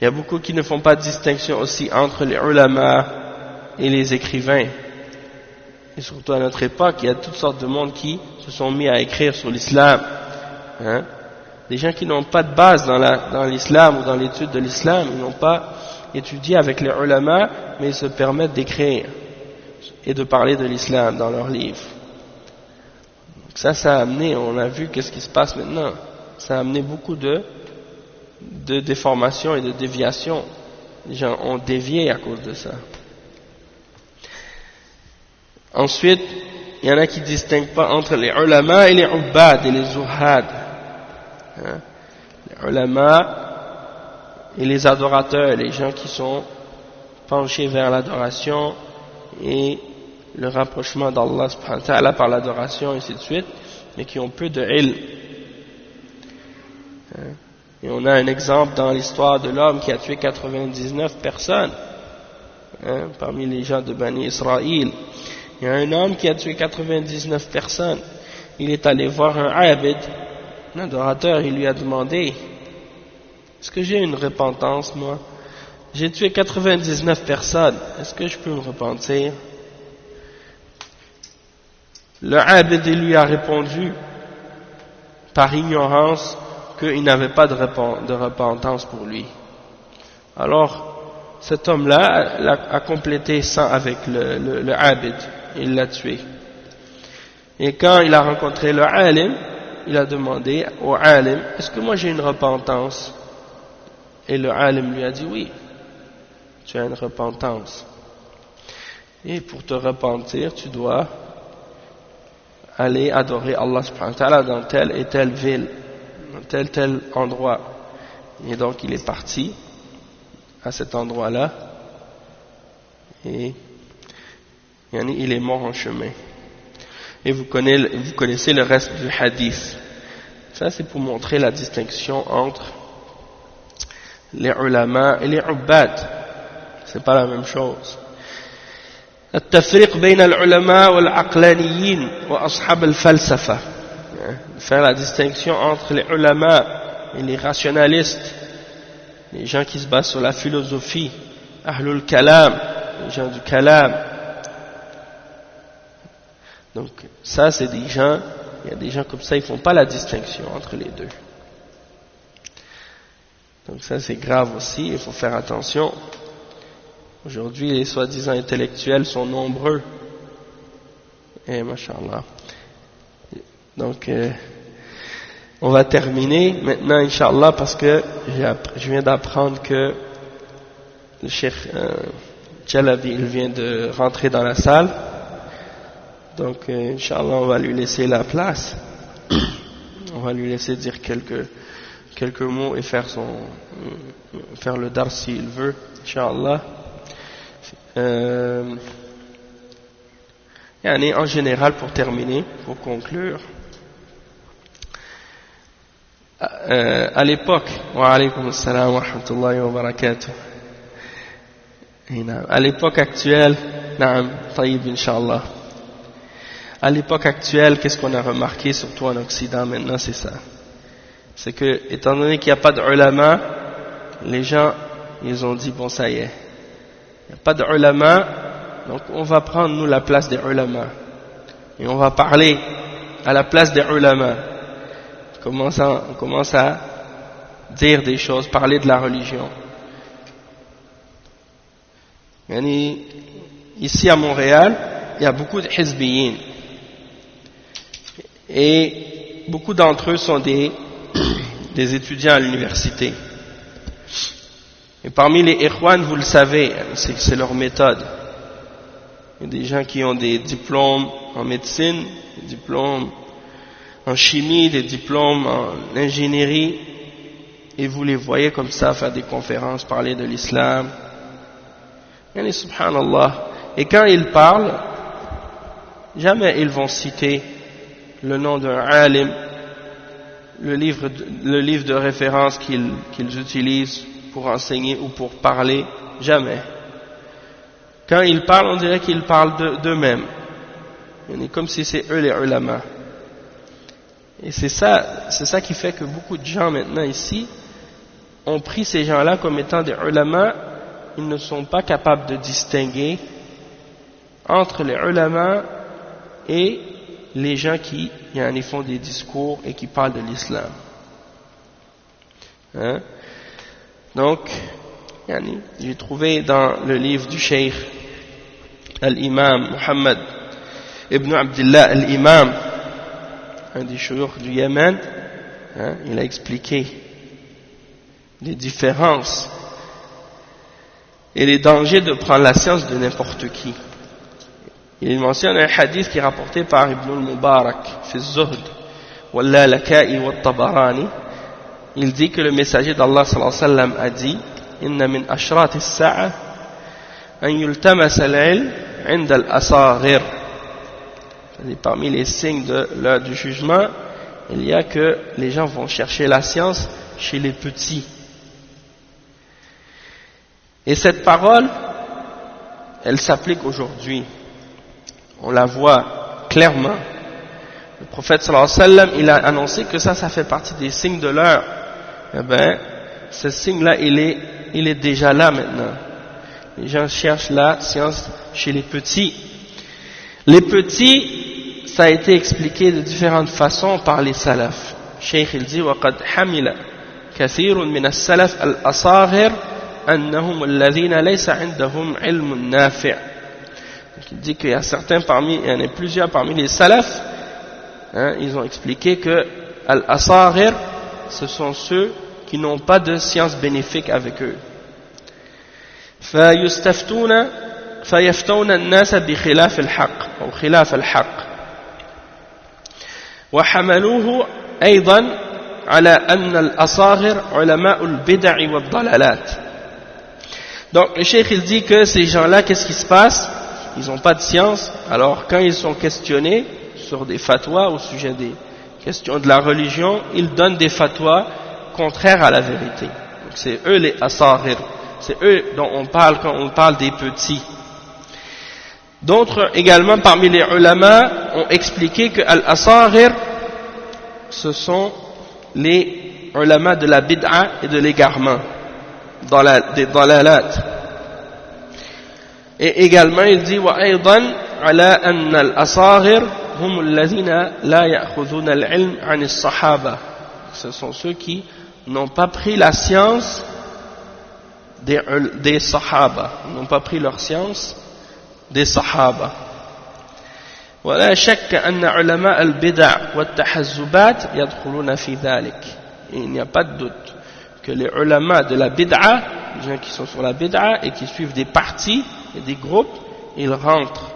Il y a beaucoup qui ne font pas de distinction aussi entre les ulama et les écrivains. Et surtout à notre époque, il y a toutes sortes de monde qui se sont mis à écrire sur l'islam. Hein? Des gens qui n'ont pas de base dans l'islam ou dans l'étude de l'islam, ils n'ont pas étudié avec les ulama, mais ils se permettent d'écrire et de parler de l'islam dans leurs livres. Donc ça a amené, on a vu qu'est-ce qui se passe maintenant. Ça a amené beaucoup de déformation et de déviation. Les gens ont dévié à cause de ça. Ensuite, il y en a qui ne distinguent pas entre les ulama et les ubbad et les zuhad. Hein? Les ulama et les adorateurs, les gens qui sont penchés vers l'adoration et le rapprochement d'Allah subhanahu wa ta'ala par l'adoration et ainsi de suite, mais qui ont peu de ilm. Hein? Et on a un exemple dans l'histoire de l'homme qui a tué 99 personnes, hein, parmi les gens de Bani Israël. Il y a un homme qui a tué 99 personnes. Il est allé voir un abid, un adorateur, il lui a demandé: est-ce que j'ai une repentance, moi? J'ai tué 99 personnes, est-ce que je peux me repentir? Le abid lui a répondu par ignorance qu'il n'avait pas de repentance pour lui. Alors, cet homme-là a complété ça avec le abid, il l'a tué. Et quand il a rencontré le alim, il a demandé au alim: est-ce que moi j'ai une repentance? Et le alim lui a dit: oui, tu as une repentance. Et pour te repentir, tu dois aller adorer Allah subhanahu wa ta'ala dans telle et telle ville, dans tel endroit. Et donc il est parti à cet endroit-là et il est mort en chemin. Et vous connaissez le reste du hadith. Ça c'est pour montrer la distinction entre les ulama et les ubbad. C'est pas la même chose. التفريق بين العلماء والعقلانيين وأصحاب الفلسفة. Faire la distinction entre les ulama et les rationalistes, les gens qui se basent sur la philosophie, ahlul kalam, les gens du kalam. Donc ça c'est des gens, il y a des gens comme ça, ils font pas la distinction entre les deux. Donc ça c'est grave aussi, il faut faire attention. Aujourd'hui les soi-disant intellectuels sont nombreux. Et mashallah. Donc on va terminer maintenant inshallah parce que je viens d'apprendre que le cheikh Jalabi il vient de rentrer dans la salle. Donc inshallah on va lui laisser la place. On va lui laisser dire quelques mots et faire le dar s'il veut, inshallah. En général, pour terminer, pour conclure, à l'époque, wa alaykum assalam wa rahmatullahi wa barakatuh, à l'époque actuelle, na'am, taïb inshallah, à l'époque actuelle, qu'est-ce qu'on a remarqué, surtout en Occident maintenant, c'est ça. C'est que, étant donné qu'il n'y a pas de ulama, les gens, ils ont dit, bon, ça y est, il n'y a pas de ulama, donc on va prendre, nous, la place des ulama. Et on va parler à la place des ulama. On commence à dire des choses, parler de la religion. Ici à Montréal, il y a beaucoup de hizbiyin. Et beaucoup d'entre eux sont des étudiants à l'université. Et parmi les ikhwan, vous le savez, c'est leur méthode. Il y a des gens qui ont des diplômes en médecine, des diplômes en chimie, des diplômes en ingénierie, et vous les voyez comme ça faire des conférences, parler de l'islam. Et subhanallah. Et quand ils parlent, jamais ils vont citer le nom d'un alim, le livre de référence qu'ils utilisent pour enseigner ou pour parler, jamais. Quand ils parlent, on dirait qu'ils parlent d'eux-mêmes. Comme si c'est eux les ulama. Et c'est ça qui fait que beaucoup de gens maintenant ici ont pris ces gens-là comme étant des ulama. Ils ne sont pas capables de distinguer entre les ulama et les gens qui font des discours et qui parlent de l'islam. Hein? Donc, j'ai trouvé dans le livre du cheikh al-imam Muhammad ibn Abdullah al-imam, un des chouyoukh du Yémen, il a expliqué les différences et les dangers de prendre la science de n'importe qui. Il mentionne un hadith qui est rapporté par Ibn al-Mubarak, fi az-Zuhd, wal-Lalaka'i wal-Tabarani. Il dit que le messager d'Allah sallallahu alayhi wa sallam a dit: Inna min ashrat as-sa'a an yultamas al-ilm 'inda al-asaghir. Parmi les signes de l'heure du jugement, il y a que les gens vont chercher la science chez les petits. Et cette parole, elle s'applique aujourd'hui. On la voit clairement. Le prophète sallallahu alayhi wa sallam, il a annoncé que ça fait partie des signes de l'heure. Eh bien, ce signe-là, il est déjà là maintenant. Les gens cherchent la science chez les petits. Les petits, ça a été expliqué de différentes façons par les salafs. Cheikh il dit: وَقَدْ حَمِلَ كَثِيرٌ مِنَ السَّلَفِ الْأَصَاغِرِ أَنَّهُمُ الَّذِينَ لَيْسَ عِنْدَهُمْ عِلْمٌ نَافِعٌ. Il dit qu'il y a il y en a plusieurs parmi les salafs, ils ont expliqué que al-asaghir, ce sont ceux qui n'ont pas de science bénéfique avec eux. فيفتون الناس بخلاف الحق أو خلاف الحق وحملوه أيضا على أن الأصاغر علماء البدع والضلالات. Donc le cheikh il dit que ces gens-là, qu'est-ce qui se passe? Ils n'ont pas de science, alors quand ils sont questionnés sur des fatwas au sujet des questions de la religion, ils donnent des fatwas contraires à la vérité. Donc c'est eux les asaghir, c'est eux dont on parle quand on parle des petits. D'autres également parmi les ulama ont expliqué que al-asaghir, ce sont les ulama de la bid'a et de l'égarement, des dalalat. Et également il dit وأيضا على أن الأصاغر هم الذين لا يأخذون العلم عن الصحابة. Ce sont ceux qui n'ont pas pris la science des sahaba, n'ont pas pris leur science des sahaba. ولا شك أن علماء البدع والتحزبات يدخلون في ذلك. Il n'y a pas de doute que les ulama de la bid'a, les gens qui sont sur la bid'a et qui suivent des partis et des groupes, ils rentrent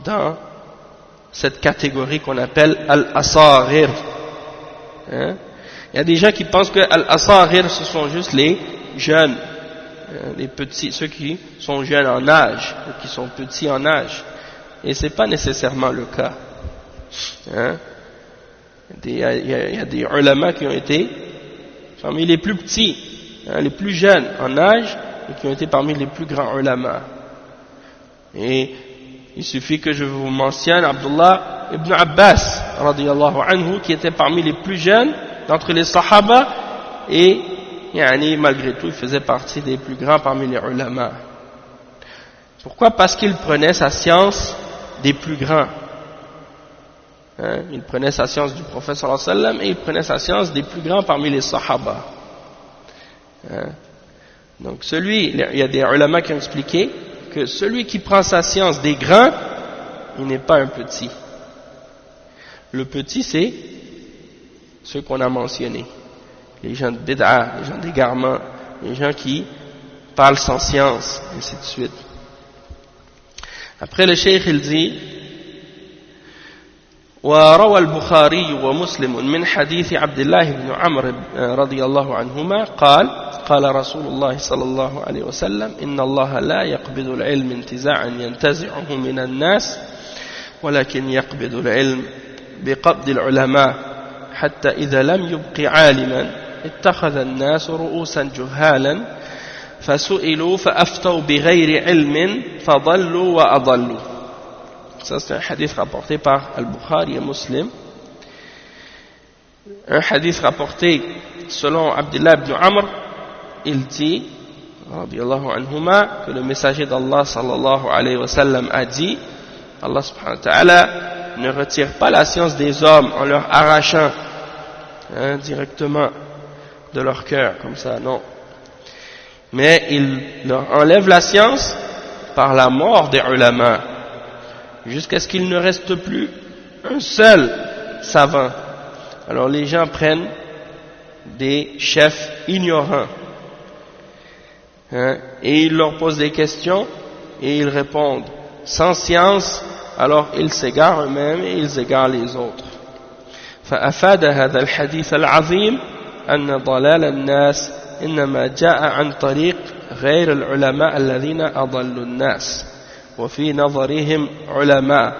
dans cette catégorie qu'on appelle al-asaghir. Il y a des gens qui pensent que al-asaghir, ce sont juste les jeunes, les petits, ceux qui sont jeunes en âge, ou qui sont petits en âge. Et c'est pas nécessairement le cas. Il y a des ulama qui ont été parmi les plus petits, les plus jeunes en âge, et qui ont été parmi les plus grands ulama. Et il suffit que je vous mentionne Abdullah ibn Abbas radiyallahu anhu, qui était parmi les plus jeunes d'entre les Sahaba, et malgré tout il faisait partie des plus grands parmi les ulama. Pourquoi? Parce qu'il prenait sa science des plus grands. Il prenait sa science du prophète sallallahu alayhi wa sallam, et il prenait sa science des plus grands parmi les Sahaba. Donc il y a des ulama qui ont expliqué que celui qui prend sa science des grands, il n'est pas un petit. Le petit, c'est ceux qu'on a mentionnés. Les gens de bid'a, les gens d'égarement, les gens qui parlent sans science, et ainsi de suite. Après le cheikh, il dit وروى البخاري ومسلم من حديث عبد الله بن عمرو رضي الله عنهما قال قال رسول الله صلى الله عليه وسلم إن الله لا يقبض العلم انتزاعا ينتزعه من الناس ولكن يقبض العلم بقبض العلماء حتى إذا لم يبق عالما اتخذ الناس رؤوسا جهالا فسئلوا فأفتوا بغير علم فضلوا وأضلوا. Ça c'est un hadith rapporté par Al-Bukhari et Muslim. Un hadith rapporté selon Abdullah ibn Amr, il dit radiyallahu anhuma, que le messager d'Allah sallallahu alayhi wa sallam a dit, Allah subhanahu wa ta'ala ne retire pas la science des hommes en leur arrachant directement de leur cœur comme ça, non, mais il leur enlève la science par la mort des ulama, jusqu'à ce qu'il ne reste plus un seul savant. Alors les gens prennent des chefs ignorants, et ils leur posent des questions et ils répondent sans science, alors ils s'égarent eux-mêmes et ils égarent les autres. فأفاد هذا الحديث العظيم أن ضلال الناس إنما جاء عن طريق غير العلماء الذين أضلوا الناس وفي نظرهم علماء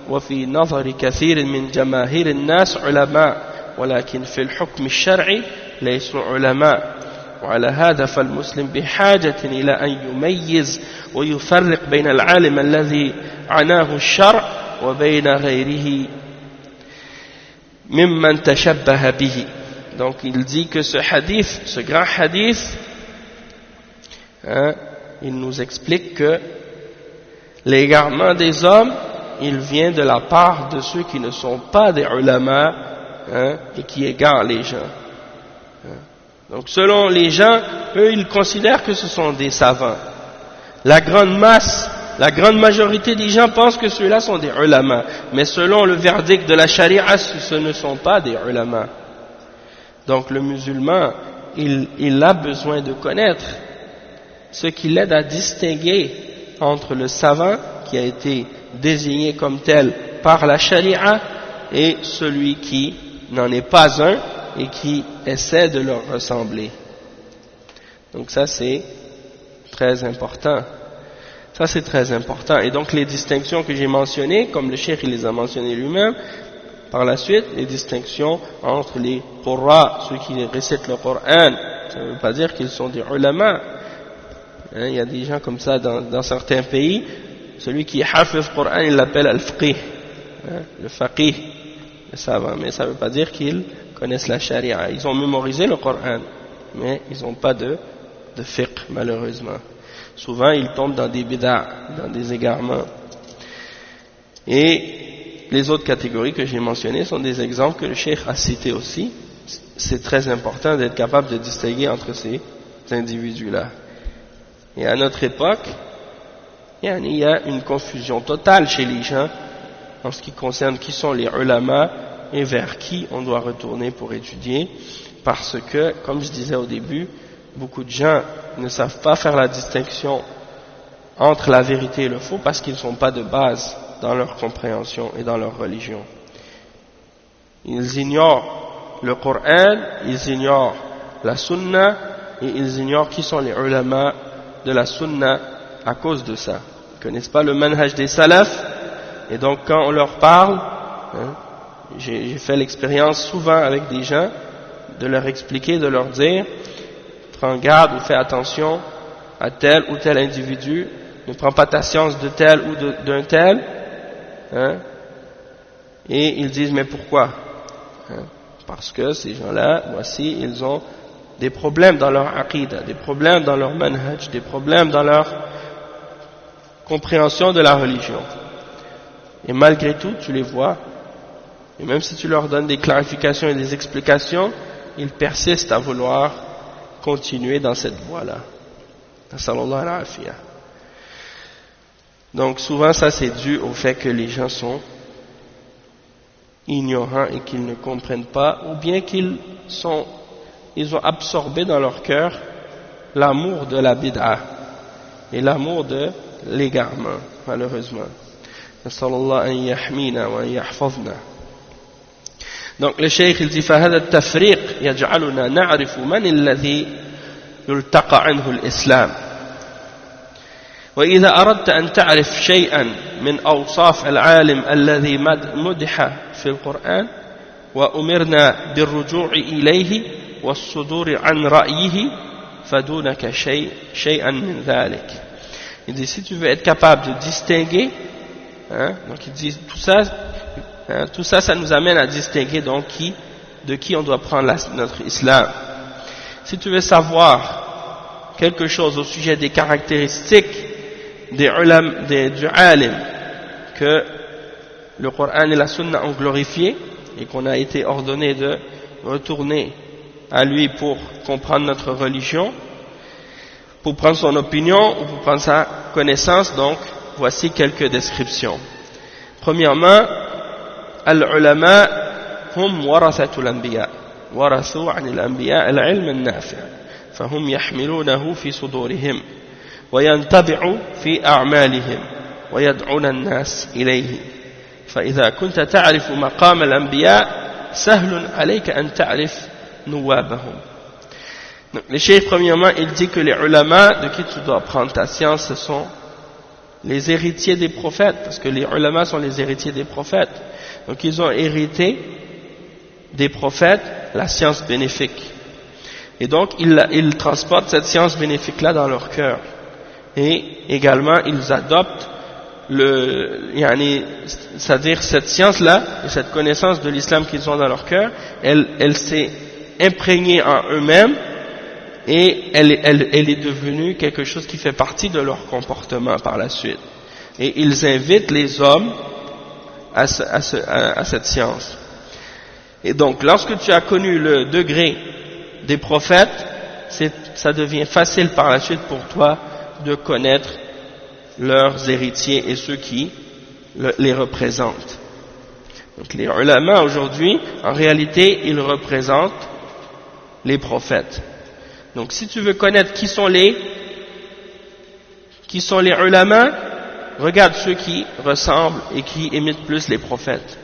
وفي نظر كثير من جماهير الناس علماء ولكن في الحكم الشرعي ليسوا علماء. وعلى هذا فالمسلم بحاجة إلى أن يميز ويفرق بين العالم الذي عناه الشرع وبين غيره ممن تشبه به. Donc il dit que ce hadith, ce grand hadith, il nous explique que l'égarement des hommes, il vient de la part de ceux qui ne sont pas des ulama, et qui égarent les gens. Donc selon les gens, eux ils considèrent que ce sont des savants. La grande masse, la grande majorité des gens pensent que ceux-là sont des ulama, mais selon le verdict de la charia, ce ne sont pas des ulama. Donc le musulman, il a besoin de connaître ce qui l'aide à distinguer entre le savant qui a été désigné comme tel par la charia et celui qui n'en est pas un et qui essaie de leur ressembler. Donc ça c'est très important. Ça c'est très important. Et donc les distinctions que j'ai mentionnées, comme le cheikh il les a mentionnées lui-même, par la suite, les distinctions entre les qurra, ceux qui récitent le Coran, ça ne veut pas dire qu'ils sont des ulama. Il y a des gens comme ça dans certains pays, celui qui est hafiz Coran, il l'appelle al-faqih, le faqih, le savant, mais ça ne veut pas dire qu'ils connaissent la charia. Ils ont mémorisé le Coran, mais ils n'ont pas de fiqh, malheureusement. Souvent, ils tombent dans des bid'a, dans des égarements. Et les autres catégories que j'ai mentionnées sont des exemples que le cheikh a cités aussi. C'est très important d'être capable de distinguer entre ces individus-là. Et à notre époque, il y a une confusion totale chez les gens en ce qui concerne qui sont les ulama et vers qui on doit retourner pour étudier, parce que, comme je disais au début, beaucoup de gens ne savent pas faire la distinction entre la vérité et le faux parce qu'ils ne sont pas de base dans leur compréhension et dans leur religion. Ils ignorent le Coran, ils ignorent la Sunna et ils ignorent qui sont les ulama de la Sunna à cause de ça. Ils ne connaissent pas le manhaj des salafs et donc quand on leur parle, j'ai fait l'expérience souvent avec des gens de leur expliquer, de leur dire prends garde ou fais attention à tel ou tel individu ne prends pas ta science de tel ou d'un tel, hein, et ils disent mais pourquoi, hein, parce que ces gens-là, voici, ils ont des problèmes dans leur aqidah, des problèmes dans leur manhaj, des problèmes dans leur compréhension de la religion. Et malgré tout, tu les vois, et même si tu leur donnes des clarifications et des explications, ils persistent à vouloir continuer dans cette voie-là. Donc souvent ça c'est dû au fait que les gens sont ignorants et qu'ils ne comprennent pas, ou bien qu'ils ont absorbé dans leur cœur l'amour de la bid'a et l'amour de l'égarement, malheureusement. Donc le cheikh il dit فهذا التفريق يجعلنا نعرف من الذي يلتقى عنه الإسلام. وإذا أردت أن تعرف شيئا من أوصاف العالم الذي مدح في القرآن وأمرنا بالرجوع إليه والصدور عن رأيه فدونك شيئا من ذلك. Il dit si tu veux être capable de distinguer, hein, donc il dit tout ça, ça nous amène à distinguer donc de qui on doit prendre notre islam. Si tu veux savoir quelque chose au sujet des caractéristiques du alim que le Coran et la Sunna ont glorifié et qu'on a été ordonné de retourner à lui pour comprendre notre religion, pour prendre son opinion ou pour prendre sa connaissance, donc voici quelques descriptions. Premièrement, al-ulama hum warathatul anbiya warathu 'an al-anbiya al-'ilm an-nafi' fahum yahmilunahu fi sudurihim wa yantabi'u fi a'malihim wa yad'una an-nas ilayhi fa idha kunta ta'rifu maqam al-anbiya sahlun 'alayka an ta'rif nuwabahum. Donc, le cheikh, premièrement, il dit que les ulama de qui tu dois prendre ta science, ce sont les héritiers des prophètes, parce que les ulama sont les héritiers des prophètes. Donc ils ont hérité des prophètes la science bénéfique. Et donc ils transportent cette science bénéfique-là dans leur cœur. Et également ils adoptent c'est-à-dire cette science-là, et cette connaissance de l'islam qu'ils ont dans leur cœur, elle s'est imprégnée en eux-mêmes, et elle est devenue quelque chose qui fait partie de leur comportement par la suite. Et ils invitent les hommes à cette science. Et donc, lorsque tu as connu le degré des prophètes, ça devient facile par la suite pour toi de connaître leurs héritiers et ceux qui les représentent. Donc, les ulama aujourd'hui, en réalité, ils représentent les prophètes. Donc si tu veux connaître qui sont les ulama, regarde ceux qui ressemblent et qui imitent plus les prophètes,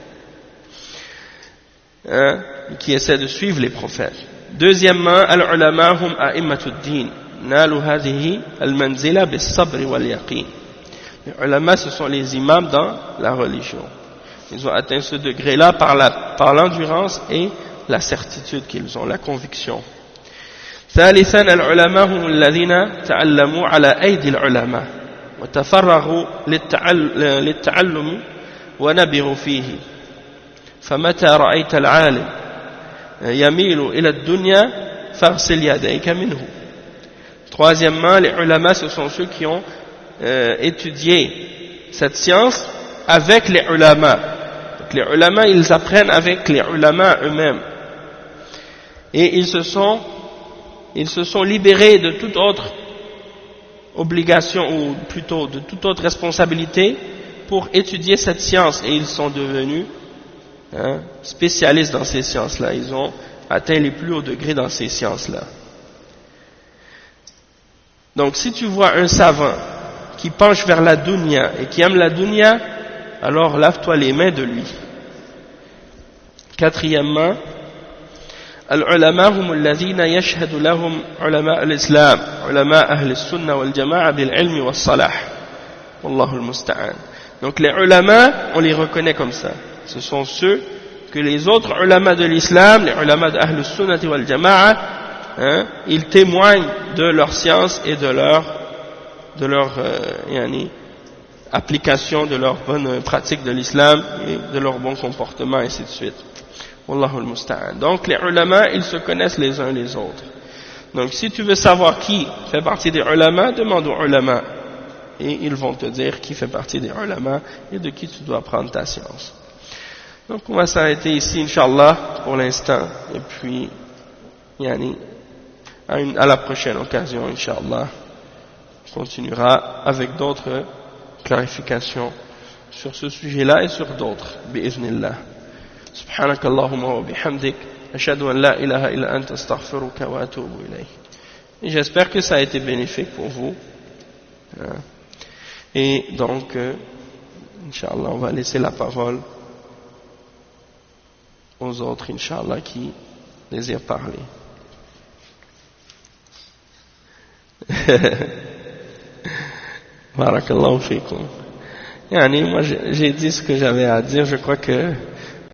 hein, qui essaient de suivre les prophètes. Deuxièmement, al-ulama hum a'immatud din nalu hadhihi al-manzila bis-sabr wal-yaqin. Les ulama, ce sont les imams dans la religion. Ils ont atteint ce degré-là par l'endurance et la certitude qu'ils ont, la conviction. ثالثا العلماء هم الذين تعلموا على أيدي العلماء وتفرغوا للتعلم ونبغوا فيه فمتى رأيت العالم يميل إلى الدنيا فاغسل يديك منه. Troisièmement, les ulama, ce sont ceux qui ont étudié cette science avec les ulama. Donc, les ulama, ils apprennent avec les ulama eux-mêmes. Et ils se sont libérés de toute autre obligation, ou plutôt de toute autre responsabilité, pour étudier cette science, et ils sont devenus spécialistes dans ces sciences-là. Ils ont atteint les plus hauts degrés dans ces sciences-là. Donc si tu vois un savant qui penche vers la dunya et qui aime la dunya, alors lave-toi les mains de lui. Quatrièmement, العلماء هم الذين يشهد لهم علماء الإسلام علماء أهل السنة والجماعة بالعلم والصلاح والله المستعان. Donc les ulama, on les reconnaît comme ça. Ce sont ceux que les autres ulama de l'islam, les ulama de Ahl al-Sunnah wal Jama'a, ils témoignent de leur science et de leur de leur application, de leur bonne pratique de l'islam et de leur bon comportement, et ainsi de suite. Wallahu al-musta'an. Donc les ulama, ils se connaissent les uns les autres. Donc si tu veux savoir qui fait partie des ulama, demande aux ulama. Et ils vont te dire qui fait partie des ulama et de qui tu dois prendre ta science. Donc on va s'arrêter ici, Inch'Allah, pour l'instant. Et puis, à la prochaine occasion, Inch'Allah, on continuera avec d'autres clarifications sur ce sujet-là et sur d'autres, bi'idhnillah. سبحانك اللهم وبحمدك أشهد أن لا إله إلا أنت أستغفرك وأتوب إليك. Et j'espère que ça a été bénéfique pour vous. Et donc, Inch'Allah, on va laisser la parole aux autres, Inch'Allah, qui désirent parler. Barakallahu fikum. Moi j'ai dit ce que j'avais à dire, je crois que